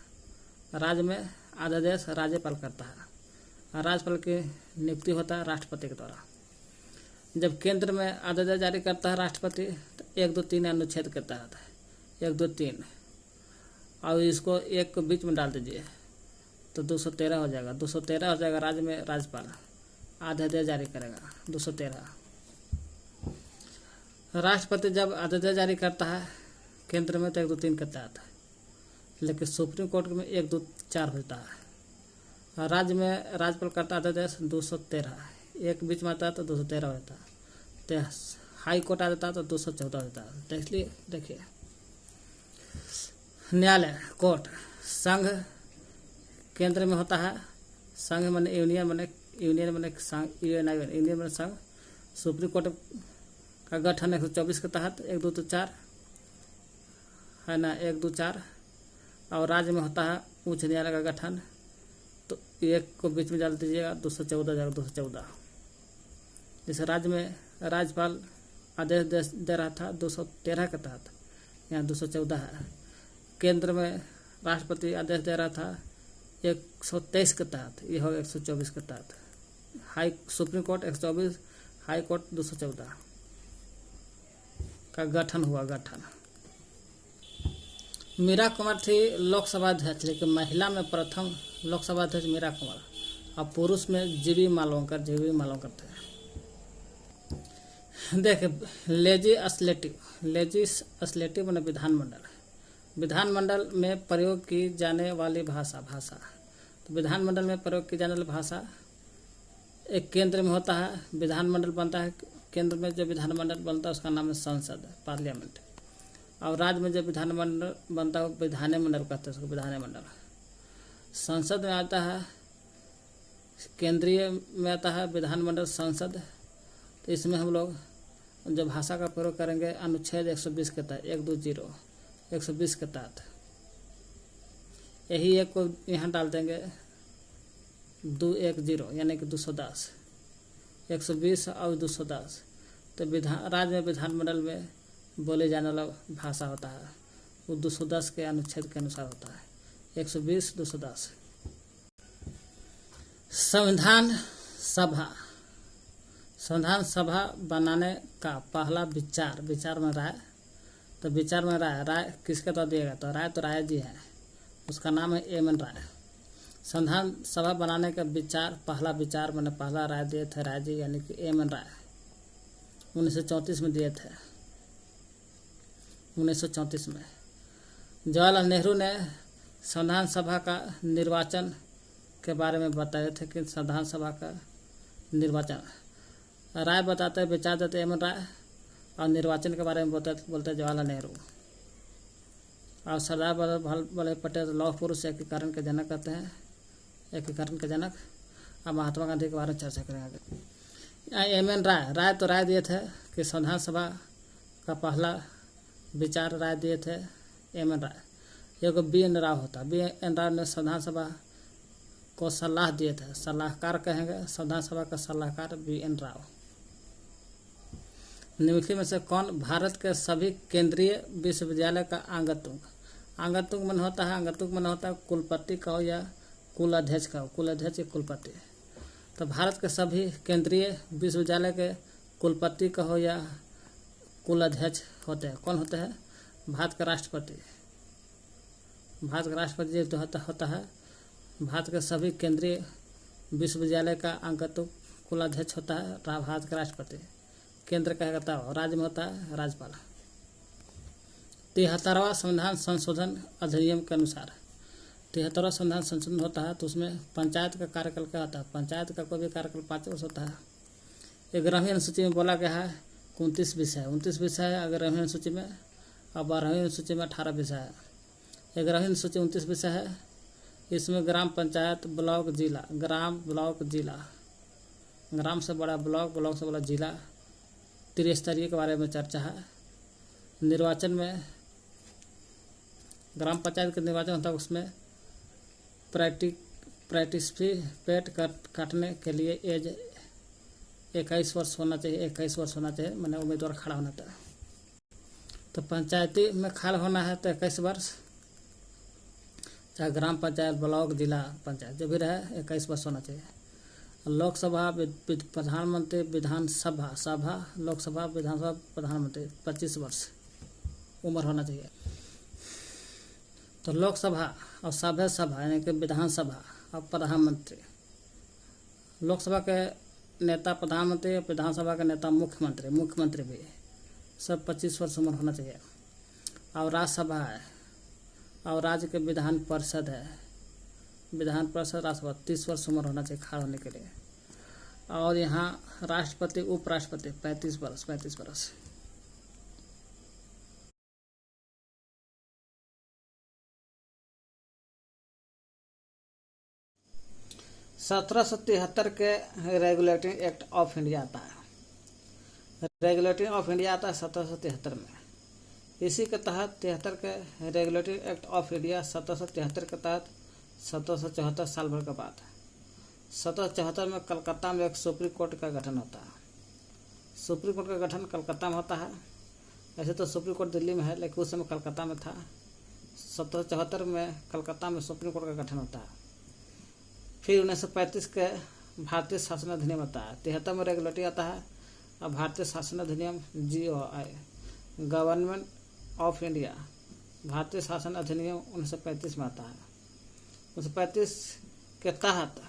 [SPEAKER 1] राज्य में आदेश राज्यपाल करता है, और राज्यपाल की नियुक्ति होता है राष्ट्रपति के द्वारा। जब केंद्र में आदेश जारी करता है राष्ट्रपति तो 1, 2, 3 अनुच्छेद के तहत है, 1, 2, 3, और इसको 1 को बीच में डाल दीजिए तो 213 हो जाएगा। 213 हो जाएगा, राज्य में राज्यपाल आदेश जारी करेगा 213। राष्ट्रपति जब आदेश जारी करता है केंद्र में तो 1, 2, 3 के तहत है, लेकिन सुप्रीम कोर्ट में 1, 2, 4 होता है। राज्य में राज्यपाल करता आदेश 213, एक बीच में आता है तो 213 होता है, तो हाई कोर्ट आ जाता है तो 214 होता है। तो इसलिए देखिए न्यायालय कोर्ट। संघ केंद्र में होता है, संघ माने यूनियन माने यूनियन माने संघ। सुप्रीम कोर्ट का गठन 124 के तहत 1, 2 तो 4 है ना, 1, 2, 4। और राज्य में होता है उच्च न्यायालय का गठन, तो 1 को बीच में डाल दीजिएगा, 214 जैसे राज्य में राज्यपाल आदेश दे रहा था 213 के तहत, यहाँ 214 है। केंद्र में राष्ट्रपति आदेश दे रहा था 123 के तहत, ये हो 124 के तहत। सुप्रीम कोर्ट 124, हाई कोर्ट 214 का गठन हुआ। मीरा कुमार थी लोकसभा अध्यक्ष, लेकिन महिला में प्रथम लोकसभा अध्यक्ष मीरा कुमार, और पुरुष में जीवी मालवंकर थे। देखिए लेजिस्लेटिव माने विधानमंडल में प्रयोग की जाने वाली भाषा। तो विधानमंडल में प्रयोग की जाने वाली भाषा एक केंद्र में होता है, विधानमंडल बनता है केंद्र में, जो विधानमंडल बनता है उसका नाम है संसद, पार्लियामेंट। और राज्य में जब विधानमंडल बनता है विधानमंडल कहते हैं उसको, विधानमंडल। संसद में आता है, केंद्रीय में आता है विधानमंडल, संसद। तो इसमें हम लोग जब भाषा का प्रयोग करेंगे अनुच्छेद 120 के तहत 120 के तहत, यही एक को यहाँ डाल देंगे 210 यानी कि 210, 120 और 210। तो राज्य में विधानमंडल में बोले जाने वाला भाषा होता है वो 210 के अनुच्छेद के अनुसार होता है, 120, 210। संविधान सभा बनाने का पहला विचार में राय। तो विचार में राय किसके द्वारा दिएगा, तो राय जी है, उसका नाम है एम एन राय। संविधान सभा बनाने का पहला विचार मैंने पहला राय दिए थे राय जी, यानी कि एम एन राय 1934 में दिए थे। 1934 में जवाहरलाल नेहरू ने संविधान सभा का निर्वाचन के बारे में बताए थे कि संविधान सभा का निर्वाचन, राय बताते हैं, विचार देते एम एन राय, और निर्वाचन के बारे में बोलते जवाहरलाल नेहरू। और सरदार वल्लभ पटेल लौह पुरुष एकीकरण के जनक कहते हैं, एकीकरण के जनक। अब महात्मा गांधी के बारे में चर्चा करेंगे। एम एन राय तो राय दिए थे कि संविधान सभा का पहला विचार राय दिए थे एम एन राय। एक बी एन राव होता, बी एन राव ने संविधान सभा को सलाह दिए थे, सलाहकार कहेंगे, संविधान सभा का सलाहकार बी एन राव। निम्नलिखित में से कौन भारत के सभी केंद्रीय विश्वविद्यालय का आंगतुक मन होता है कुलपति का हो या कुलाध्यक्ष का हो, कुलाध्यक्ष या कुलपति। तो भारत के सभी केंद्रीय विश्वविद्यालय के कुलपति का हो या कुलाध्यक्ष होते हैं। कौन होते हैं, भारत का राष्ट्रपति जो होता है। भारत के सभी केंद्रीय विश्वविद्यालय का आंगतुक कुलाध्यक्ष होता है भारत का राष्ट्रपति। केंद्र का कहता है, राज्य में होता है राज्यपाल। 73वां संविधान संशोधन अधिनियम के अनुसार 73वां संविधान संशोधन होता है, तो उसमें पंचायत का कार्यकाल क्या होता है, पंचायत का कोई भी कार्यकाल 5 वर्ष होता है। 11वीं अनुसूची में बोला गया है 29 विषय है 11वीं अनुसूची में, और 12वीं अनुसूची में 18 विषय है। 11वीं अनुसूची 29 विषय है, इसमें ग्राम पंचायत, ब्लॉक, जिला, ग्राम से बड़ा ब्लॉक, ब्लॉक से बड़ा जिला, त्रिस्तरीय के बारे में चर्चा है। निर्वाचन में ग्राम पंचायत का निर्वाचन होता है, उसमें पार्टिसिपेट काटने के लिए एज 21 वर्ष होना चाहिए, मैंने उम्मीदवार खड़ा होना था। तो पंचायती में खड़ा होना है तो 21 वर्ष, चाहे ग्राम पंचायत, ब्लॉक, जिला पंचायत जो भी रहे 21 वर्ष होना चाहिए। लोकसभा, प्रधानमंत्री, विधानसभा, लोकसभा, विधानसभा, प्रधानमंत्री 25 वर्ष उम्र होना चाहिए। तो लोकसभा और सभा यानी कि विधानसभा और प्रधानमंत्री, लोकसभा के नेता प्रधानमंत्री, विधानसभा का नेता मुख्यमंत्री भी सब 25 वर्ष उम्र होना चाहिए। और राज्यसभा है और राज्य के विधान परिषद है, राज्यसभा 30 वर्ष उम्र होना चाहिए खड़ा होने के लिए। और यहाँ राष्ट्रपति, उपराष्ट्रपति 35 वर्ष। 1773 के रेगुलेटिंग एक्ट ऑफ इंडिया आता है। रेगुलेटिंग ऑफ इंडिया आता है 1773 में। इसी के तहत 73 के रेगुलेटिंग एक्ट ऑफ इंडिया 1773 के तहत 1774 साल भर के बाद 1774 में कलकत्ता में एक सुप्रीम कोर्ट का गठन होता है। सुप्रीम कोर्ट का गठन कलकत्ता में होता है। ऐसे तो सुप्रीम कोर्ट दिल्ली में है, लेकिन उस समय कलकत्ता में था। 1774 में कलकत्ता में सुप्रीम कोर्ट का गठन होता है। फिर 1935 के भारतीय शासन अधिनियम आता है। 73 में रेगुलेटरी आता है। अब भारतीय शासन अधिनियम GOI गवर्नमेंट ऑफ इंडिया भारतीय शासन अधिनियम 1935 में आता है। 1935 के तहत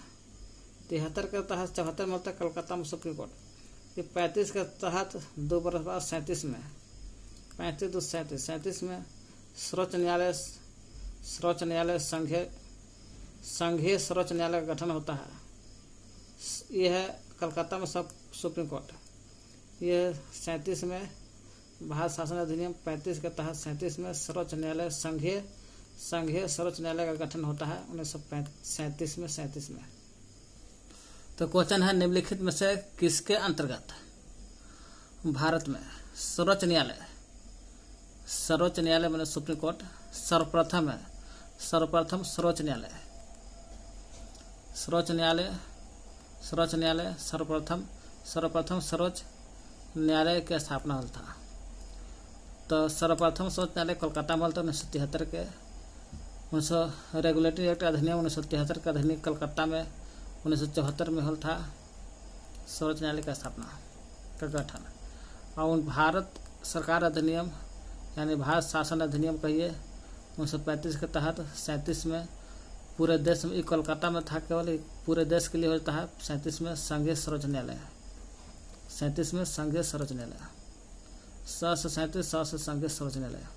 [SPEAKER 1] 73 के तहत 74 में होता है कलकत्ता में सुप्रीम कोर्ट। फिर 35 के तहत 2 बरस बाद 37 में 37 में सर्वोच्च न्यायालय संघीय सर्वोच्च न्यायालय का गठन होता है। यह है कलकत्ता में सब सुप्रीम कोर्ट। यह 37 में भारत शासन अधिनियम 35 के तहत 37 में सर्वोच्च न्यायालय संघीय सर्वोच्च न्यायालय का गठन होता है 1937 में। तो क्वेश्चन है निम्नलिखित में से किसके अंतर्गत भारत में सर्वोच्च न्यायालय मैंने सुप्रीम कोर्ट सर्वप्रथम सर्वोच्च न्यायालय सर्वप्रथम सर्वोच्च न्यायालय की स्थापना हुआ था। तो सर्वप्रथम सर्वोच्च न्यायालय कोलकाता में था 1973 के रेगुलेटरी एक्ट अधिनियम 1973 का अधिनियम कलकत्ता में 1974 में हुआ था सर्वोच्च न्यायालय की स्थापना का गठन। और भारत सरकार अधिनियम यानी भारत शासन अधिनियम कहिए 1935 के तहत 37 में पूरे देश में, कोलकाता में था केवल, पूरे देश के लिए होता है 37 में संघीय सर्वोच्च न्यायालय 37 में संघीय सर्वोच्च न्यायालय 100 से 37 संघीय सर्वोच्च न्यायालय।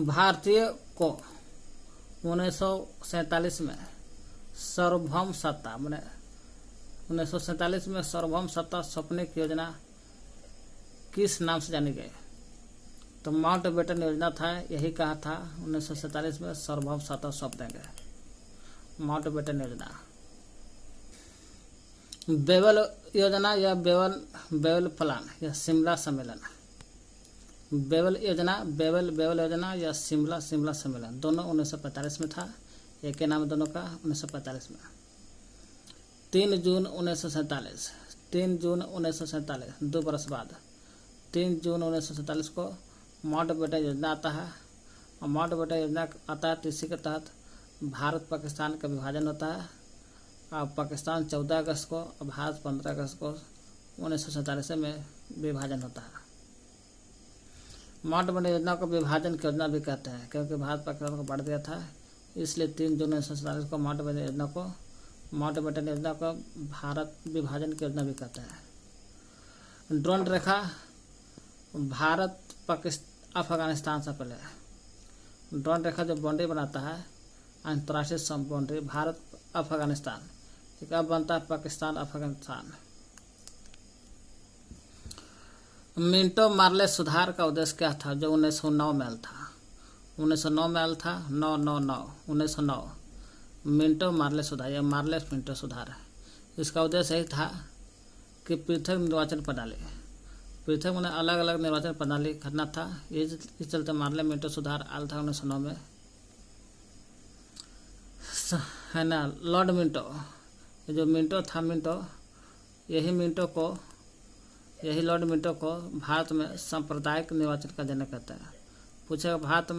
[SPEAKER 1] भारतीय को 1947 में सार्वभौम सत्ता मैंने 1947 में सार्वभौम सत्ता सौंपने की योजना किस नाम से जानी गई? तो माउंटबेटन योजना था। यही कहा था 1947 में सार्वभौम सत्ता सौंप देंगे, माउंटबेटन योजना। बेवल योजना या बेवल प्लान या शिमला सम्मेलन। बेवल योजना या शिमला सम्मेलन दोनों 1945 में था। एक के नाम दोनों का 1945 में। 3 जून 1947 2 बरस बाद 3 जून 1947 को माउंटबेटन योजना आता है। और माउंटबेटन योजना आता है तो इसी के तहत भारत पाकिस्तान का विभाजन होता है। और पाकिस्तान 14 अगस्त को और भारत 15 अगस्त को 1947 में विभाजन होता है। माउंटबेटन योजना को विभाजन की योजना भी कहते हैं, क्योंकि भारत पाकिस्तान को बांट दिया था। इसलिए 3 जून 1947 को माउंटबेटन योजना को भारत विभाजन की योजना भी कहते हैं। ड्रोन रेखा भारत अफगानिस्तान से पहले ड्रोन रेखा जो बाउंड्री बनाता है अंतर्राष्ट्रीय बाउंड्री भारत अफगानिस्तान, ठीक अब बनता है पाकिस्तान अफगानिस्तान। मिंटो मार्ले सुधार का उद्देश्य क्या था जो 1909 में आया था? 1909 में आया था 1909 मिंटो मार्ले सुधार या मार्ले मिंटो सुधार। इसका उद्देश्य यही था कि पृथक निर्वाचन प्रणाली मैंने अलग अलग निर्वाचन प्रणाली करना था। इस चलते मार्ले मिंटो सुधार आया था 1909 में, है ना। लॉर्ड मिंटो, जो मिंटो था यही लॉर्ड मिंटो को भारत में सांप्रदायिक निर्वाचन का जनक कहते हैं। पूछेगा भारत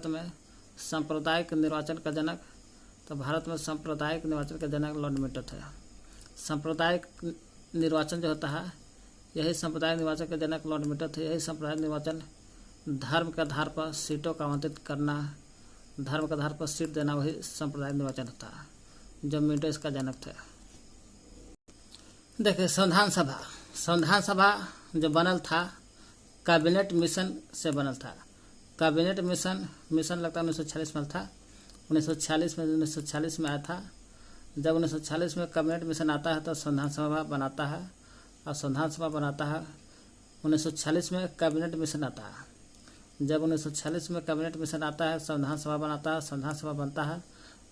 [SPEAKER 1] में सांप्रदायिक निर्वाचन का जनक, तो भारत में सांप्रदायिक निर्वाचन का जनक लॉर्ड मिंटो थे। सांप्रदायिक निर्वाचन जो होता है यही सांप्रदायिक निर्वाचन के जनक लॉर्ड मिंटो थे। यही सांप्रदायिक निर्वाचन धर्म के आधार पर सीटों का आवंटित करना, धर्म के आधार पर सीट देना, वही सांप्रदायिक निर्वाचन होता है, जो मिंटो इसका जनक थे। देखिए संविधान सभा जो बनल था कैबिनेट मिशन से बनल था। कैबिनेट मिशन लगता है 1946 में था। 1946 में आया था। जब 1946 में कैबिनेट मिशन आता है तो संविधान सभा बनाता है। और संविधान सभा बनाता है 1946 में कैबिनेट मिशन आता है। जब 1946 में कैबिनेट मिशन आता है संविधान सभा बनाता है, संविधान सभा बनता है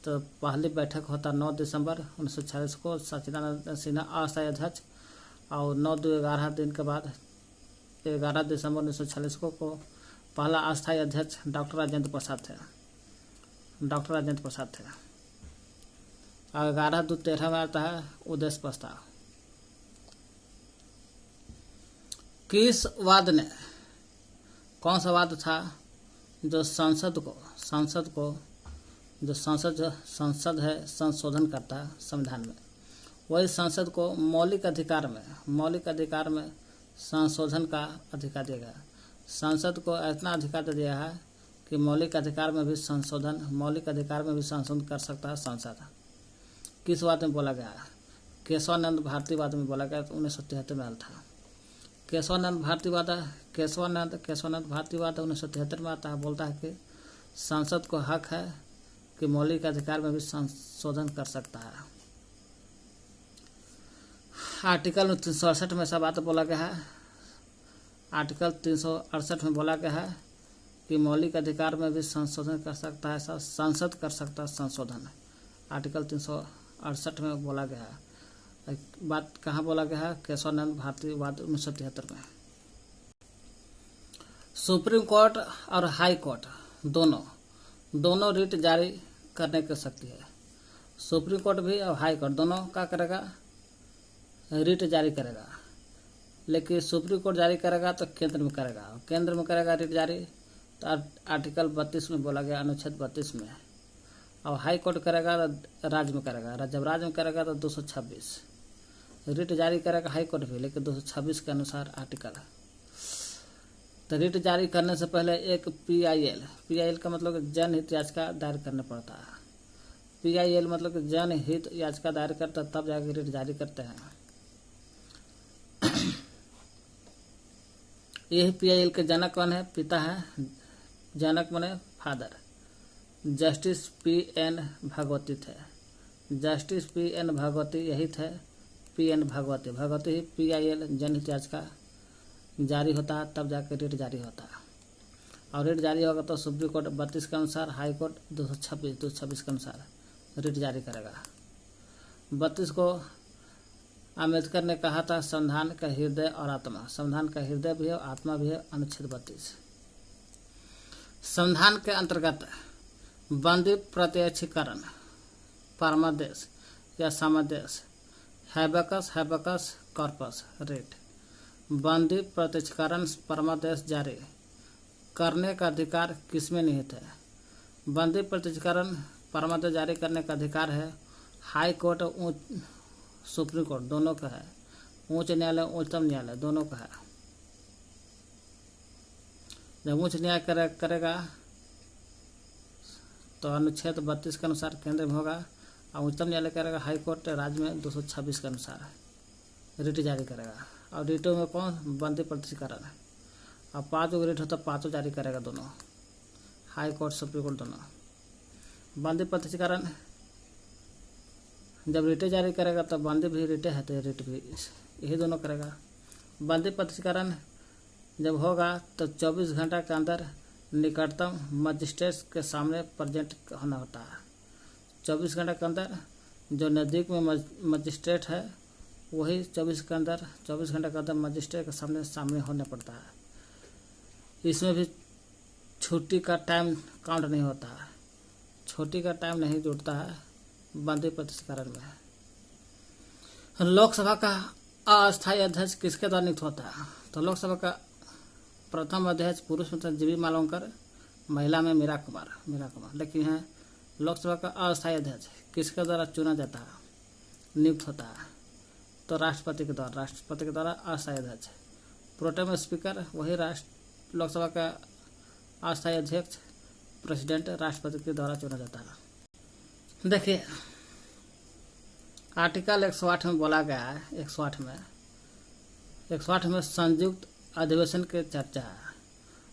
[SPEAKER 1] तो पहली बैठक होता 9 दिसंबर 1946 को, सच्चिदानंद सिन्हा अस्थायी अध्यक्ष, और 9-11 दिन के बाद 11 दिसंबर 1946 को पहला अस्थायी अध्यक्ष डॉक्टर राजेंद्र प्रसाद थे। और 11-2-13 में आता है उद्देश्य प्रस्ताव। किस वाद ने, कौन सा वाद था जो संसद को जो संसद है संशोधन करता है संविधान में, वही संसद को मौलिक अधिकार में संशोधन का अधिकार दिया गया। संसद को इतना अधिकार दे दिया है कि मौलिक अधिकार में भी संशोधन कर सकता है संसद। किस वाद में बोला गया है? केशवानंद भारती वाद में बोला गया, 1973 में आया था। केशवानंद भारती वाद 1973 में आता है। बोलता है कि संसद को हक है कि मौलिक अधिकार में भी संशोधन कर सकता है। आर्टिकल 368 में ऐसा बात बोला गया है। आर्टिकल 368 में बोला गया है कि मौलिक अधिकार में भी संशोधन कर सकता है, संसद कर सकता है संशोधन। आर्टिकल 368 में बोला गया है। बात कहाँ बोला गया है? केशवानंद भारती वाद 1973 में। सुप्रीम कोर्ट और हाई कोर्ट दोनों रिट जारी करने की शक्ति है। सुप्रीम कोर्ट भी और हाई कोर्ट दोनों क्या करेगा? रिट जारी करेगा। लेकिन सुप्रीम कोर्ट जारी करेगा तो केंद्र में करेगा रिट जारी, तो आर्टिकल 32 में बोला गया, अनुच्छेद 32 में। और हाई कोर्ट करेगा राज्य में करेगा। जब राज्य में करेगा तो 226 रिट जारी करेगा हाई कोर्ट भी, लेकिन 226 के अनुसार आर्टिकल। तो रिट जारी करने से पहले एक PIL का मतलब जनहित याचिका दायर करना पड़ता है। PIL मतलब जनहित याचिका दायर करता, तब जाके रिट जारी करते हैं। यही PIL के जनक कौन है? पिता है, जनक माने फादर, जस्टिस PN भागवती थे। जस्टिस PN भागवती यही थे, PN भागवती ही PIL जनहित याचिका जारी होता है, तब जाके रिट जारी होता है। और रिट जारी होगा तो सुप्रीम कोर्ट 32 के अनुसार, हाई कोर्ट 226 के अनुसार रिट जारी करेगा। 32 को अम्बेडकर ने कहा था संविधान का हृदय और आत्मा। संविधान का हृदय भी है और आत्मा भी है, अनुच्छेद 32। संविधान के अंतर्गत बंदी प्रत्यक्षीकरण, परमादेश या समादेश, हैबकस कॉर्पस रिट। बंदी प्रत्यक्षीकरण परमादेश जारी करने का अधिकार किसमें निहित है? बंदी प्रत्यक्षीकरण परमादेश जारी करने का अधिकार है हाई कोर्ट और सुप्रीम कोर्ट दोनों का है। उच्च न्यायालय, उच्चतम न्यायालय दोनों का है। जब उच्च न्याय करेगा तो अनुच्छेद 32 के अनुसार केंद्र में होगा, और उच्चतम न्यायालय करेगा हाई कोर्ट राज्य में 226 के अनुसार रिट जारी करेगा। और रिटों में कौन? बंदी प्रत्यक्षीकरण है। और 5 रिट होता, 5 जारी करेगा दोनों, हाई कोर्ट सुप्रीम कोर्ट दोनों। बंदी प्रत्यक्षीकरण जब रिटे जारी करेगा तो बंदी भी रिटे है, तो रिट भी यही दोनों करेगा। बंदी प्रत्यक्षीकरण जब होगा तो 24 घंटा के अंदर निकटतम मजिस्ट्रेट के सामने प्रेजेंट होना होता है। 24 घंटा के अंदर जो नज़दीक में मजिस्ट्रेट है वही 24 घंटा के अंदर मजिस्ट्रेट के सामने होने पड़ता है। इसमें भी छुट्टी का टाइम काउंट नहीं होता है, छुट्टी का टाइम नहीं जुड़ता है बंदी प्रत्यक्षीकरण में। लोकसभा का अस्थायी अध्यक्ष किसके द्वारा नियुक्त होता है? तो लोकसभा का प्रथम अध्यक्ष पुरुष में जीवी मालवंकर, महिला में मीरा कुमार। लेकिन है लोकसभा का अस्थायी अध्यक्ष किसके द्वारा चुना जाता है, नियुक्त होता है? तो राष्ट्रपति के द्वारा अस्थायी अध्यक्ष। प्रोटेम स्पीकर वही लोकसभा का अस्थायी अध्यक्ष प्रेसिडेंट राष्ट्रपति के द्वारा चुना जाता है। देखिए आर्टिकल 108 में बोला गया है, 108 में संयुक्त अधिवेशन की चर्चा है।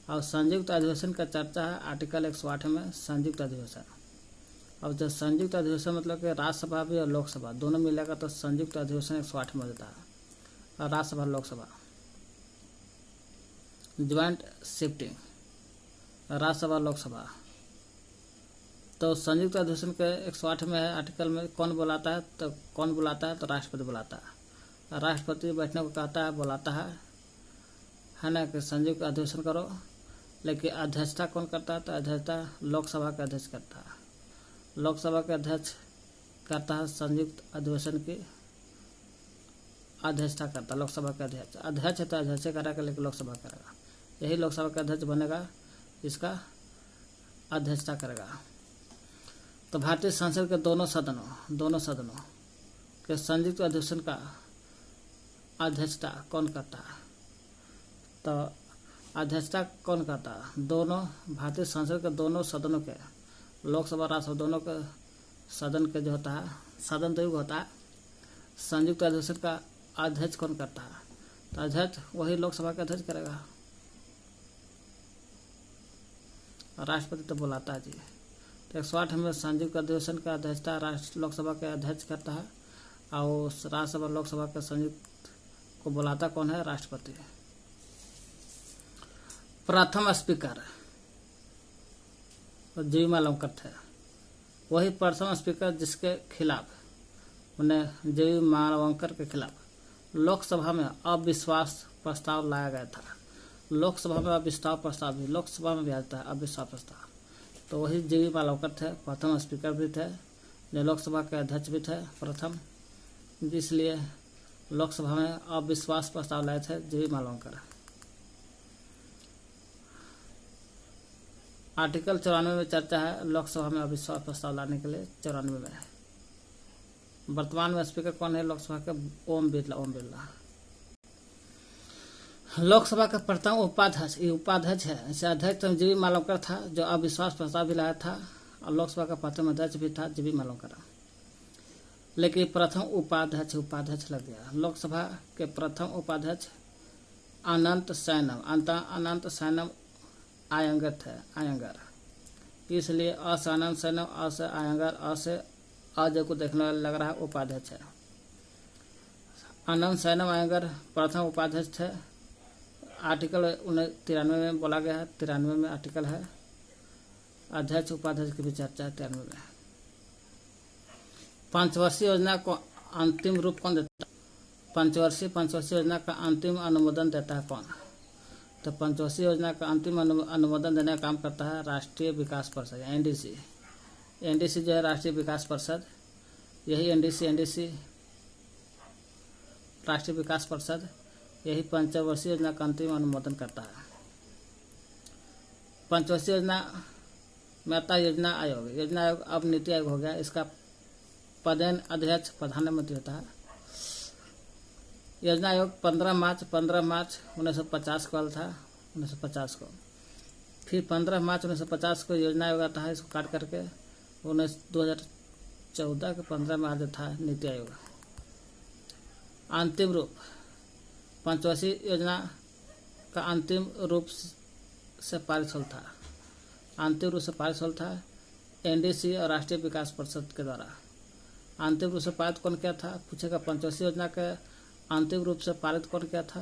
[SPEAKER 1] और संयुक्त अधिवेशन का चर्चा है आर्टिकल 108 में, संयुक्त अधिवेशन। और जब संयुक्त अधिवेशन मतलब कि राज्यसभा भी और लोकसभा दोनों मिलेगा तो संयुक्त अधिवेशन 108 में होता है। और राज्यसभा लोकसभा ज्वाइंट शिफ्टिंग, राज्यसभा लोकसभा तो संयुक्त अधिवेशन के 108 में है आर्टिकल में कौन बुलाता है, तो कौन बुलाता है, तो राष्ट्रपति बुलाता है। राष्ट्रपति बैठने को कहता है, बुलाता है ना, कि संयुक्त अधिवेशन करो। लेकिन अध्यक्षता कौन करता है, तो अध्यक्षता लोकसभा के अध्यक्ष करता है। लोकसभा के अध्यक्ष करता है संयुक्त अधिवेशन की अध्यक्षता करता है लोकसभा के अध्यक्ष। अध्यक्ष है तो अध्यक्ष करेगा, लेकिन लोकसभा करेगा। यही लोकसभा का अध्यक्ष बनेगा, इसका अध्यक्षता करेगा। तो भारतीय संसद के दोनों सदनों के संयुक्त अधिवेशन का अध्यक्षता कौन करता है, तो अध्यक्षता कौन करता है, दोनों भारतीय संसद के दोनों सदनों के, लोकसभा राज्यसभा दोनों के सदन के जो होता है, सदन तो होता है, संयुक्त अधिवेशन का अध्यक्ष कौन करता है, तो अध्यक्ष वही लोकसभा का अध्यक्ष करेगा। राष्ट्रपति तो बुलाता है जी। तो 108 में संयुक्त अधिवेशन का अध्यक्षता लोकसभा के अध्यक्ष करता है, और राज्यसभा लोकसभा के संयुक्त को बुलाता कौन है, राष्ट्रपति। प्रथम स्पीकर जी मालवंकर थे, वही प्रथम स्पीकर जिसके खिलाफ उन्हें जी मालवंकर के खिलाफ लोकसभा में अविश्वास प्रस्ताव लाया गया था। लोकसभा में अविश्वास प्रस्ताव भी लोकसभा में भी आता है, अविश्वास प्रस्ताव। तो वही जी मालवंकर थे, प्रथम स्पीकर भी थे, जो लोकसभा के अध्यक्ष भी थे प्रथम, इसलिए लोकसभा में अविश्वास प्रस्ताव लाए थे जी मालवंकर। आर्टिकल 94 में चर्चा है लोकसभा में अविश्वास प्रस्ताव लाने के लिए। 94 में वर्तमान में स्पीकर कौन है लोकसभा के, ओम बिरला। लोकसभा का प्रथम उपाध्यक्ष है, इसे अध्यक्ष जी मालवंकर था, जो अविश्वास प्रस्ताव भी लाया था, और लोकसभा का प्रथम अध्यक्ष भी था जी मालवंकर। लेकिन प्रथम उपाध्यक्ष लग गया। लोकसभा के प्रथम उपाध्यक्ष अनंत सैनम आयंगर थे, इसलिए से अनंत सैनम, से आयंगर, से अजय को देखने वाले लग रहा है उपाध्यक्ष है। अनंत सैनम आयंगर प्रथम उपाध्यक्ष थे। आर्टिकल 93 में बोला गया है, 93 में आर्टिकल है। अध्यक्ष उपाध्यक्ष की भी चर्चा है 93 में। पंचवर्षीय योजना को अंतिम रूप कौन देता है, पंचवर्षीय योजना का अंतिम अनुमोदन देता है कौन, तो पंचवर्षीय योजना का अंतिम अनुमोदन देने का काम करता है राष्ट्रीय विकास परिषद, एनडीसी जो है राष्ट्रीय विकास परिषद। यही एनडीसी राष्ट्रीय विकास परिषद यही पंचवर्षीय योजना का अंतिम अनुमोदन करता है। पंचवर्षीय योजना में आता योजना आयोग अब नीति आयोग हो गया। इसका पदेन अध्यक्ष प्रधानमंत्री होता है। योजना आयोग 15 मार्च 1950 को था, 1950 को। फिर 15 मार्च 1950 को योजना आयोग आता है, इसको काट करके 2014 के 15 में आ था नीति आयोग। अंतिम रूप पंचवर्षीय योजना का अंतिम रूप से पारित होल था एनडीसी और राष्ट्रीय विकास परिषद के द्वारा। अंतिम रूप से पारित कौन किया था पूछेगा। पंचवर्षीय योजना के अंतिम रूप से पारित कौन किया था,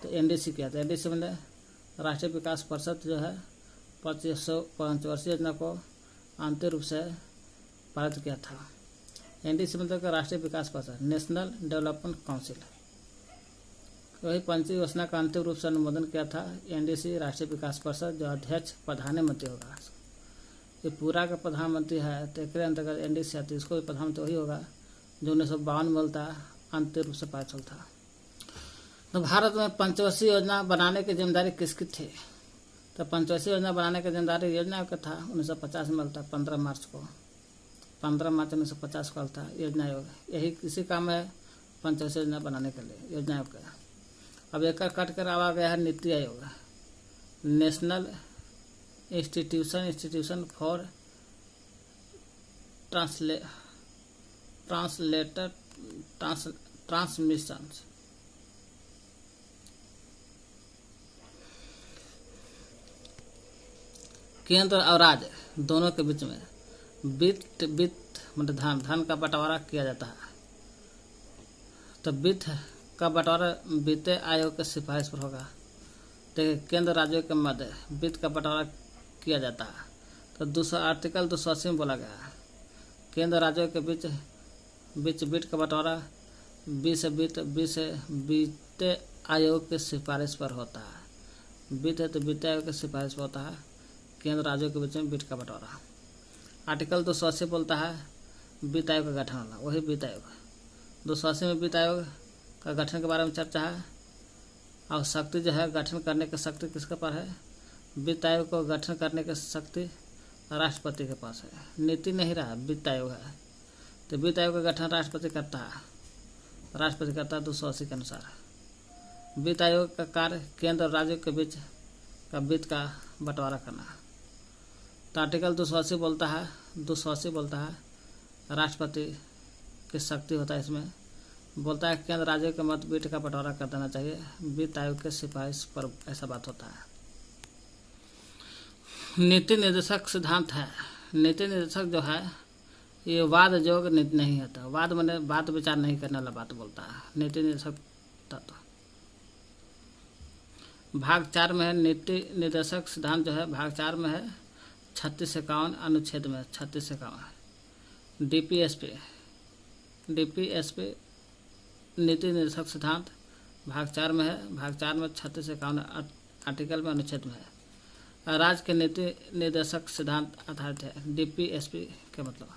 [SPEAKER 1] तो एनडीसी किया था। एनडीसी में राष्ट्रीय विकास परिषद जो है पंचवर्षीय योजना को अंतिम रूप से पारित किया था। एनडीसी मतलब राष्ट्रीय विकास परिषद, नेशनल डेवलपमेंट काउंसिल, वही पंचवर्षीय योजना का अंतिम रूप से अनुमोदन किया था एनडीसी राष्ट्रीय विकास परिषद, जो अध्यक्ष प्रधानमंत्री होगा। ये पूरा का प्रधानमंत्री है, तो एक अंतर्गत एनडीसी आती है, इसको भी प्रधानमंत्री वही होगा जो 1952 में था अंतिम रूप से पारित था। तो भारत में पंचवर्षीय योजना बनाने की जिम्मेदारी किसकी थी, तो पंचवर्षीय योजना बनाने की जिम्मेदारी योजना का था। 1950 में था 15 मार्च 1950 को था योजना आयोग। यही किसी काम है पंचवर्षीय योजना बनाने के लिए योजना आयोग का। अब एक कट कर आ गया है NITI Aayog, national institution for transmission. केंद्र और राज्य दोनों के बीच में वित्त मतलब धन का बंटवारा किया जाता है। तो वित्त का बंटवारा वित्त आयोग के सिफारिश पर होगा। तो केंद्र राज्यों के मध्य वित्त का बंटवारा किया जाता है। तो दूसरा आर्टिकल 280 में बोला गया है केंद्र राज्यों के बीच वित्त का बंटवारा वित्त आयोग की सिफारिश पर होता है। वित्त है तो वित्त आयोग की सिफारिश पर होता है केंद्र राज्यों के बीच में वित्त का बंटवारा। आर्टिकल 280 बोलता है वित्त आयोग का गठन वाला, वही वित्त आयोग। 280 में वित्त आयोग का गठन के बारे में चर्चा है और शक्ति जो है गठन करने की शक्ति किसके पास है? वित्त आयोग को गठन करने की शक्ति राष्ट्रपति के पास है। नीति नहीं रहा, वित्त आयोग है, तो वित्त आयोग का गठन राष्ट्रपति करता है। 280 के अनुसार वित्त आयोग का कार्य केंद्र और राज्यों के बीच का वित्त का बंटवारा करना। तो आर्टिकल 280 बोलता है राष्ट्रपति की शक्ति होता है। इसमें बोलता है केंद्र राज्यों के मध्य वित्त का बंटवारा कर देना चाहिए वित्त आयोग के सिफारिश पर, ऐसा बात होता है। नीति निर्देशक सिद्धांत है। नीति निर्देशक जो है ये वाद जोग नीति नहीं होता। वाद मैंने बात विचार नहीं करने वाला बात बोलता है नीति निर्देशक तत्व। भाग 4 में है नीति निर्देशक सिद्धांत जो है, भाग 4 में है 3651 अनुच्छेद में 3651 डीपीएसपी नीति निर्देशक सिद्धांत भाग 4 में है। भाग 4 में 3651 आर्टिकल में अनुच्छेद में है। राज्य के नीति निर्देशक सिद्धांत आधारित है। डीपीएसपी के मतलब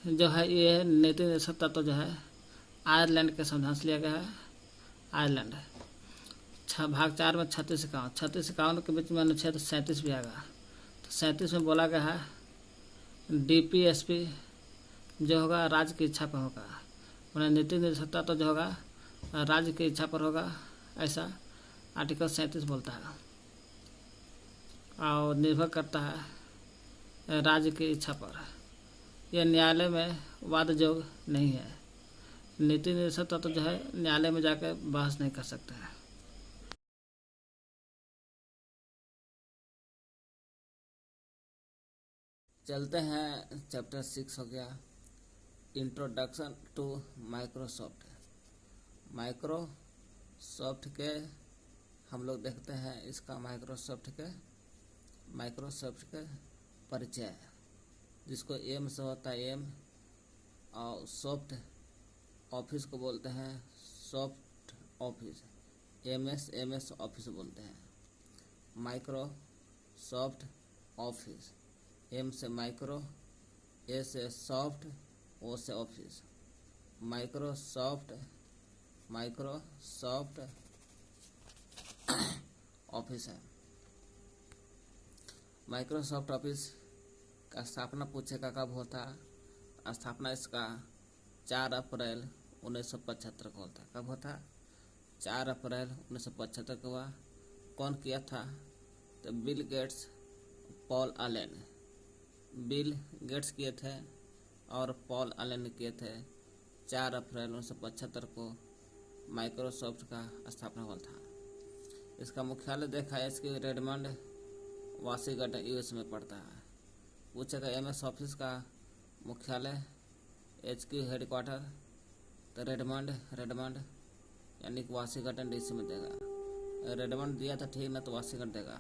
[SPEAKER 1] जो है ये नीति निर्देशक तत्व जो है आयरलैंड के संविधान से लिया गया है। आयरलैंड भाग 4 में 3651 के बीच में अनुच्छेद 37 भी आएगा। तो 37 में बोला गया है डीपीएसपी जो होगा राज्य की इच्छा पर होगा, मैंने नीति निर्देशक तत्व जो होगा राज्य की इच्छा पर होगा, ऐसा आर्टिकल 37 बोलता है और निर्भर करता है राज्य की इच्छा पर। यह न्यायालय में वाद जोग नहीं है। नीति निर्देशक तत्व जो है न्यायालय में जाकर बहस नहीं कर सकते हैं। चलते हैं चैप्टर 6 हो गया इंट्रोडक्शन टू माइक्रोसॉफ्ट। माइक्रोसॉफ्ट के हम लोग देखते हैं इसका माइक्रोसॉफ्ट के परिचय, जिसको एम से होता है एम, और सॉफ्ट ऑफिस को बोलते हैं सॉफ्ट ऑफिस, एमएस ऑफिस बोलते हैं। माइक्रोसॉफ्ट ऑफिस, एम से माइक्रो, ए से सॉफ्ट, ओ से ऑफिस। माइक्रोसॉफ्ट ऑफिस है। माइक्रोसॉफ्ट ऑफिस का स्थापना पूछेगा कब होता। स्थापना इसका 4 अप्रैल 1975 को होता। कब होता? 4 अप्रैल 1975 को हुआ। कौन किया था? तो Bill Gates, Paul Allen. Bill Gates किए थे और पॉल एलन किए थे। 4 अप्रैल 1975 को माइक्रोसॉफ्ट का स्थापना हुआ था। इसका मुख्यालय देखा है इसकी रेडमंड, वाशिंगटन यूएस में पड़ता है। पूछेगा एमएस ऑफिस का मुख्यालय एचक्यू हेडक्वार्टर, तो रेडमंड यानी कि वाशिंगटन डीसी में देगा। रेडमंड दिया था ठीक ना, तो वाशिंगटन देगा।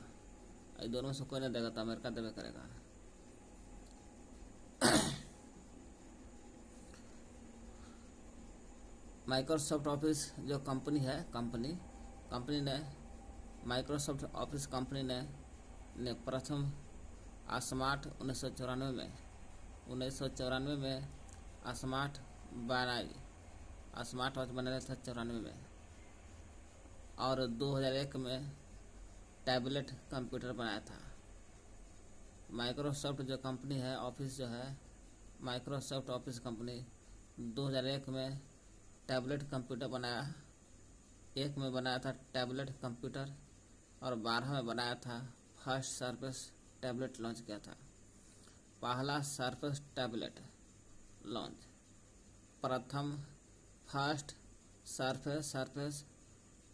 [SPEAKER 1] ये दोनों में से कोई नहीं देगा तो अमेरिका देवे करेगा। माइक्रोसॉफ्ट ऑफिस जो कंपनी है, कंपनी ने माइक्रोसॉफ्ट ऑफिस कंपनी ने प्रथम स्मार्ट 1994 में स्मार्ट बनाई। स्मार्ट वॉच बनाया था 94 में, और 2001 में टैबलेट कंप्यूटर बनाया था। माइक्रोसॉफ्ट जो कंपनी है, ऑफिस जो है, माइक्रोसॉफ्ट ऑफिस कंपनी 2001 में टैबलेट कंप्यूटर बनाया। 1 में बनाया था टैबलेट कंप्यूटर और 12 में बनाया था फर्स्ट सरफेस टैबलेट लॉन्च किया था। पहला सरफेस टैबलेट लॉन्च, प्रथम फर्स्ट सरफेस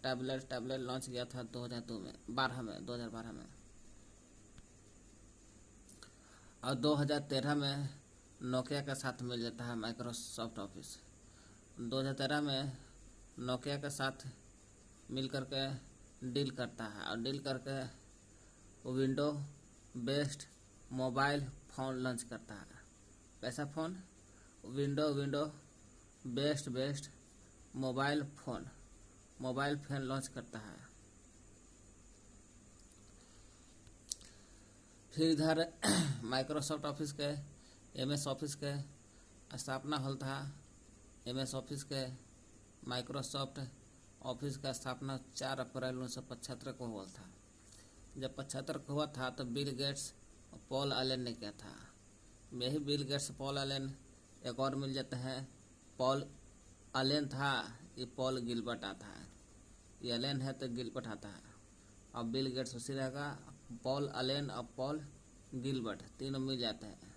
[SPEAKER 1] टैबलेट लॉन्च किया था 2012 में, और 2013 में नोकिया के साथ मिल जाता है माइक्रोसॉफ्ट ऑफिस। 2013 में नोकिया के साथ मिल करके डील करता है, और डील करके window based mobile phone launch करता है। कैसा phone? Window best mobile phone launch करता है। फिर इधर माइक्रोसॉफ्ट ऑफिस के MS ऑफिस के स्थापना होल था। MS ऑफिस के माइक्रोसॉफ्ट ऑफिस का स्थापना 4 अप्रैल 1975 को हुआ था। जब 75 को हुआ था तो बिल गेट्स और पॉल एलन ने किया था। यही बिल गेट्स पॉल एलन, एक और मिल जाते हैं, पॉल एलन था, ये पॉल गिलबर्ट आता है। ये एलन है तो गिलबर्ट आता है। अब बिल गेट्स उसी रहेगा। पॉल एलन और पॉल गिलबर्ट तीनों मिल जाते हैं।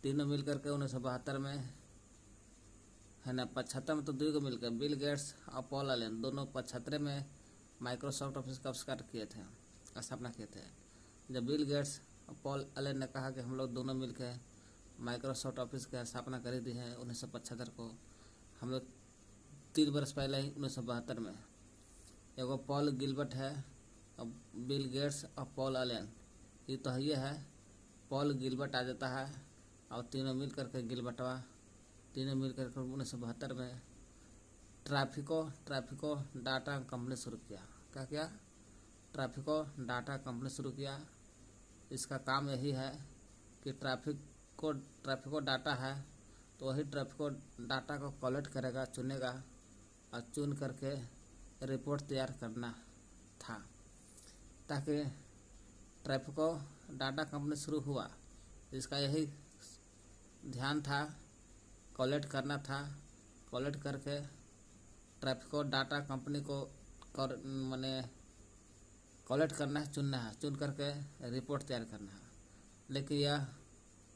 [SPEAKER 1] तीनों मिल करके 1972 में है ना, 75 में तो 2 को मिलकर बिल गेट्स और पॉल एलन दोनों 75 में माइक्रोसॉफ्ट ऑफिस का आविष्कार किए थे, स्थापना किए थे। जब बिल गेट्स और पॉल एलन ने कहा कि हम लोग दोनों मिलकर माइक्रोसॉफ्ट ऑफिस की स्थापना कर दी है 1975 को, हम लोग 3 वर्ष पहले ही 1972 में। एगो पॉल गिलबर्ट है और बिल गेट्स और पॉल एलन, ये तो ये है, पॉल गिलबर्ट आ जाता है और तीनों मिल करके गिलबर्टवा तीनों मिल करके 1972 में ट्रैफिको डाटा कंपनी शुरू किया। क्या किया? ट्रैफिको डाटा कंपनी शुरू किया। इसका काम यही है कि ट्रैफिको डाटा है तो वही ट्रैफिको डाटा को कलेक्ट करेगा, चुनेगा और चुन करके रिपोर्ट तैयार करना था। ताकि ट्रैफिको डाटा कंपनी शुरू हुआ, इसका यही ध्यान था, कलेक्ट करना था। कलेक्ट करके ट्रैफिको डाटा कंपनी को कलेक्ट करना है, चुनना है, चुन करके रिपोर्ट तैयार करना है। लेकिन यह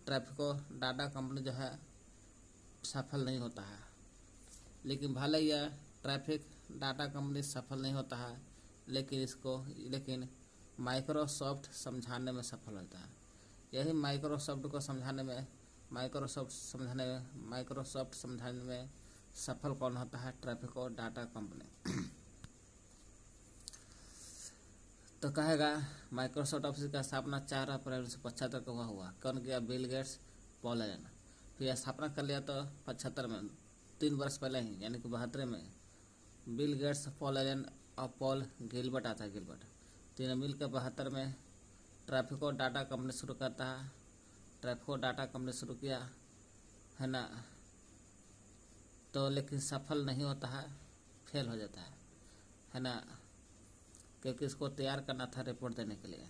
[SPEAKER 1] ट्रैफिको डाटा कंपनी जो है सफल नहीं होता है। लेकिन भले यह ट्रैफिक डाटा कंपनी सफल नहीं होता है, लेकिन माइक्रोसॉफ्ट समझाने में सफल होता है। यही माइक्रोसॉफ्ट समझाने में सफल कौन होता है? ट्रैफिको डाटा कंपनी। तो कहेगा माइक्रोसॉफ्ट ऑफिस का स्थापना 4 अप्रैल 1975 को हुआ। कौन किया? Bill Gates, Paul Allen. फिर स्थापना कर लिया तो 75 में, 3 वर्ष पहले ही, यानी कि 72 में बिल गेट्स, पॉल एलन और पॉल गिलबर्ट आता है। गिलबर्ट तीनों मिलकर 72 में ट्रैफिको डाटा कंपनी शुरू करता है। ट्रैफिको डाटा कंपनी शुरू किया है ना, तो लेकिन सफल नहीं होता है, फेल हो जाता है ना, क्योंकि इसको तैयार करना था रिपोर्ट देने के लिए।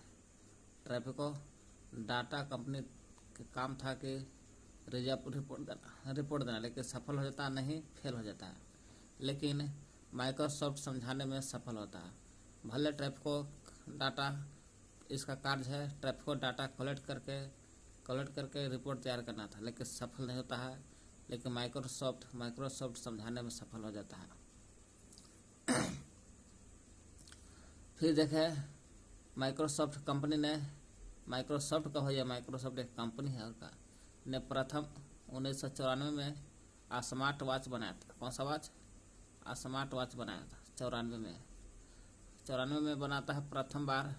[SPEAKER 1] ट्रैफिको डाटा कंपनी का काम था कि रिपोर्ट देना, लेकिन सफल हो जाता नहीं, फेल हो जाता है। लेकिन माइक्रोसॉफ्ट समझाने में सफल होता है। भले ट्रैफिको डाटा, इसका कार्य है ट्रैफिको डाटा कलेक्ट करके रिपोर्ट तैयार करना था, लेकिन सफल नहीं होता है। लेकिन माइक्रोसॉफ्ट समझाने में सफल हो जाता है। फिर देखे माइक्रोसॉफ्ट कंपनी ने, माइक्रोसॉफ्ट का हो या माइक्रोसॉफ्ट एक कंपनी है और का, ने प्रथम 1994 में स्मार्ट वॉच बनाया था। कौन सा वॉच? स्मार्ट वॉच बनाया था 94 में बनाता है प्रथम बार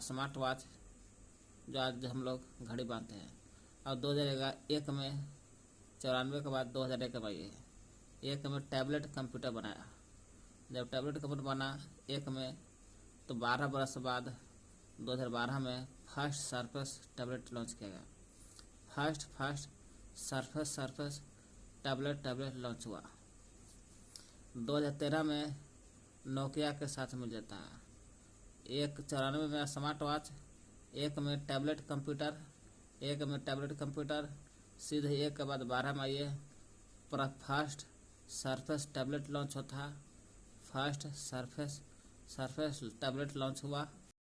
[SPEAKER 1] स्मार्ट वॉच, जो आज हम लोग घड़ी बांधते हैं। और 2001 में, 94 के बाद 2001 में एक में टैबलेट कंप्यूटर बनाया। जब टैबलेट कंप्यूटर बना एक में, तो 12 वर्ष बाद 2012 में फर्स्ट सरफेस टैबलेट लॉन्च किया गया। फर्स्ट सरफेस टैबलेट लॉन्च हुआ। 2013 में नोकिया के साथ मिल जाता है। 94 में स्मार्ट वॉच, एक में टैबलेट कंप्यूटर, सीधे एक के बाद 12 में आइए फर्स्ट सरफेस टैबलेट लॉन्च होता है। फर्स्ट सरफेस टैबलेट लॉन्च हुआ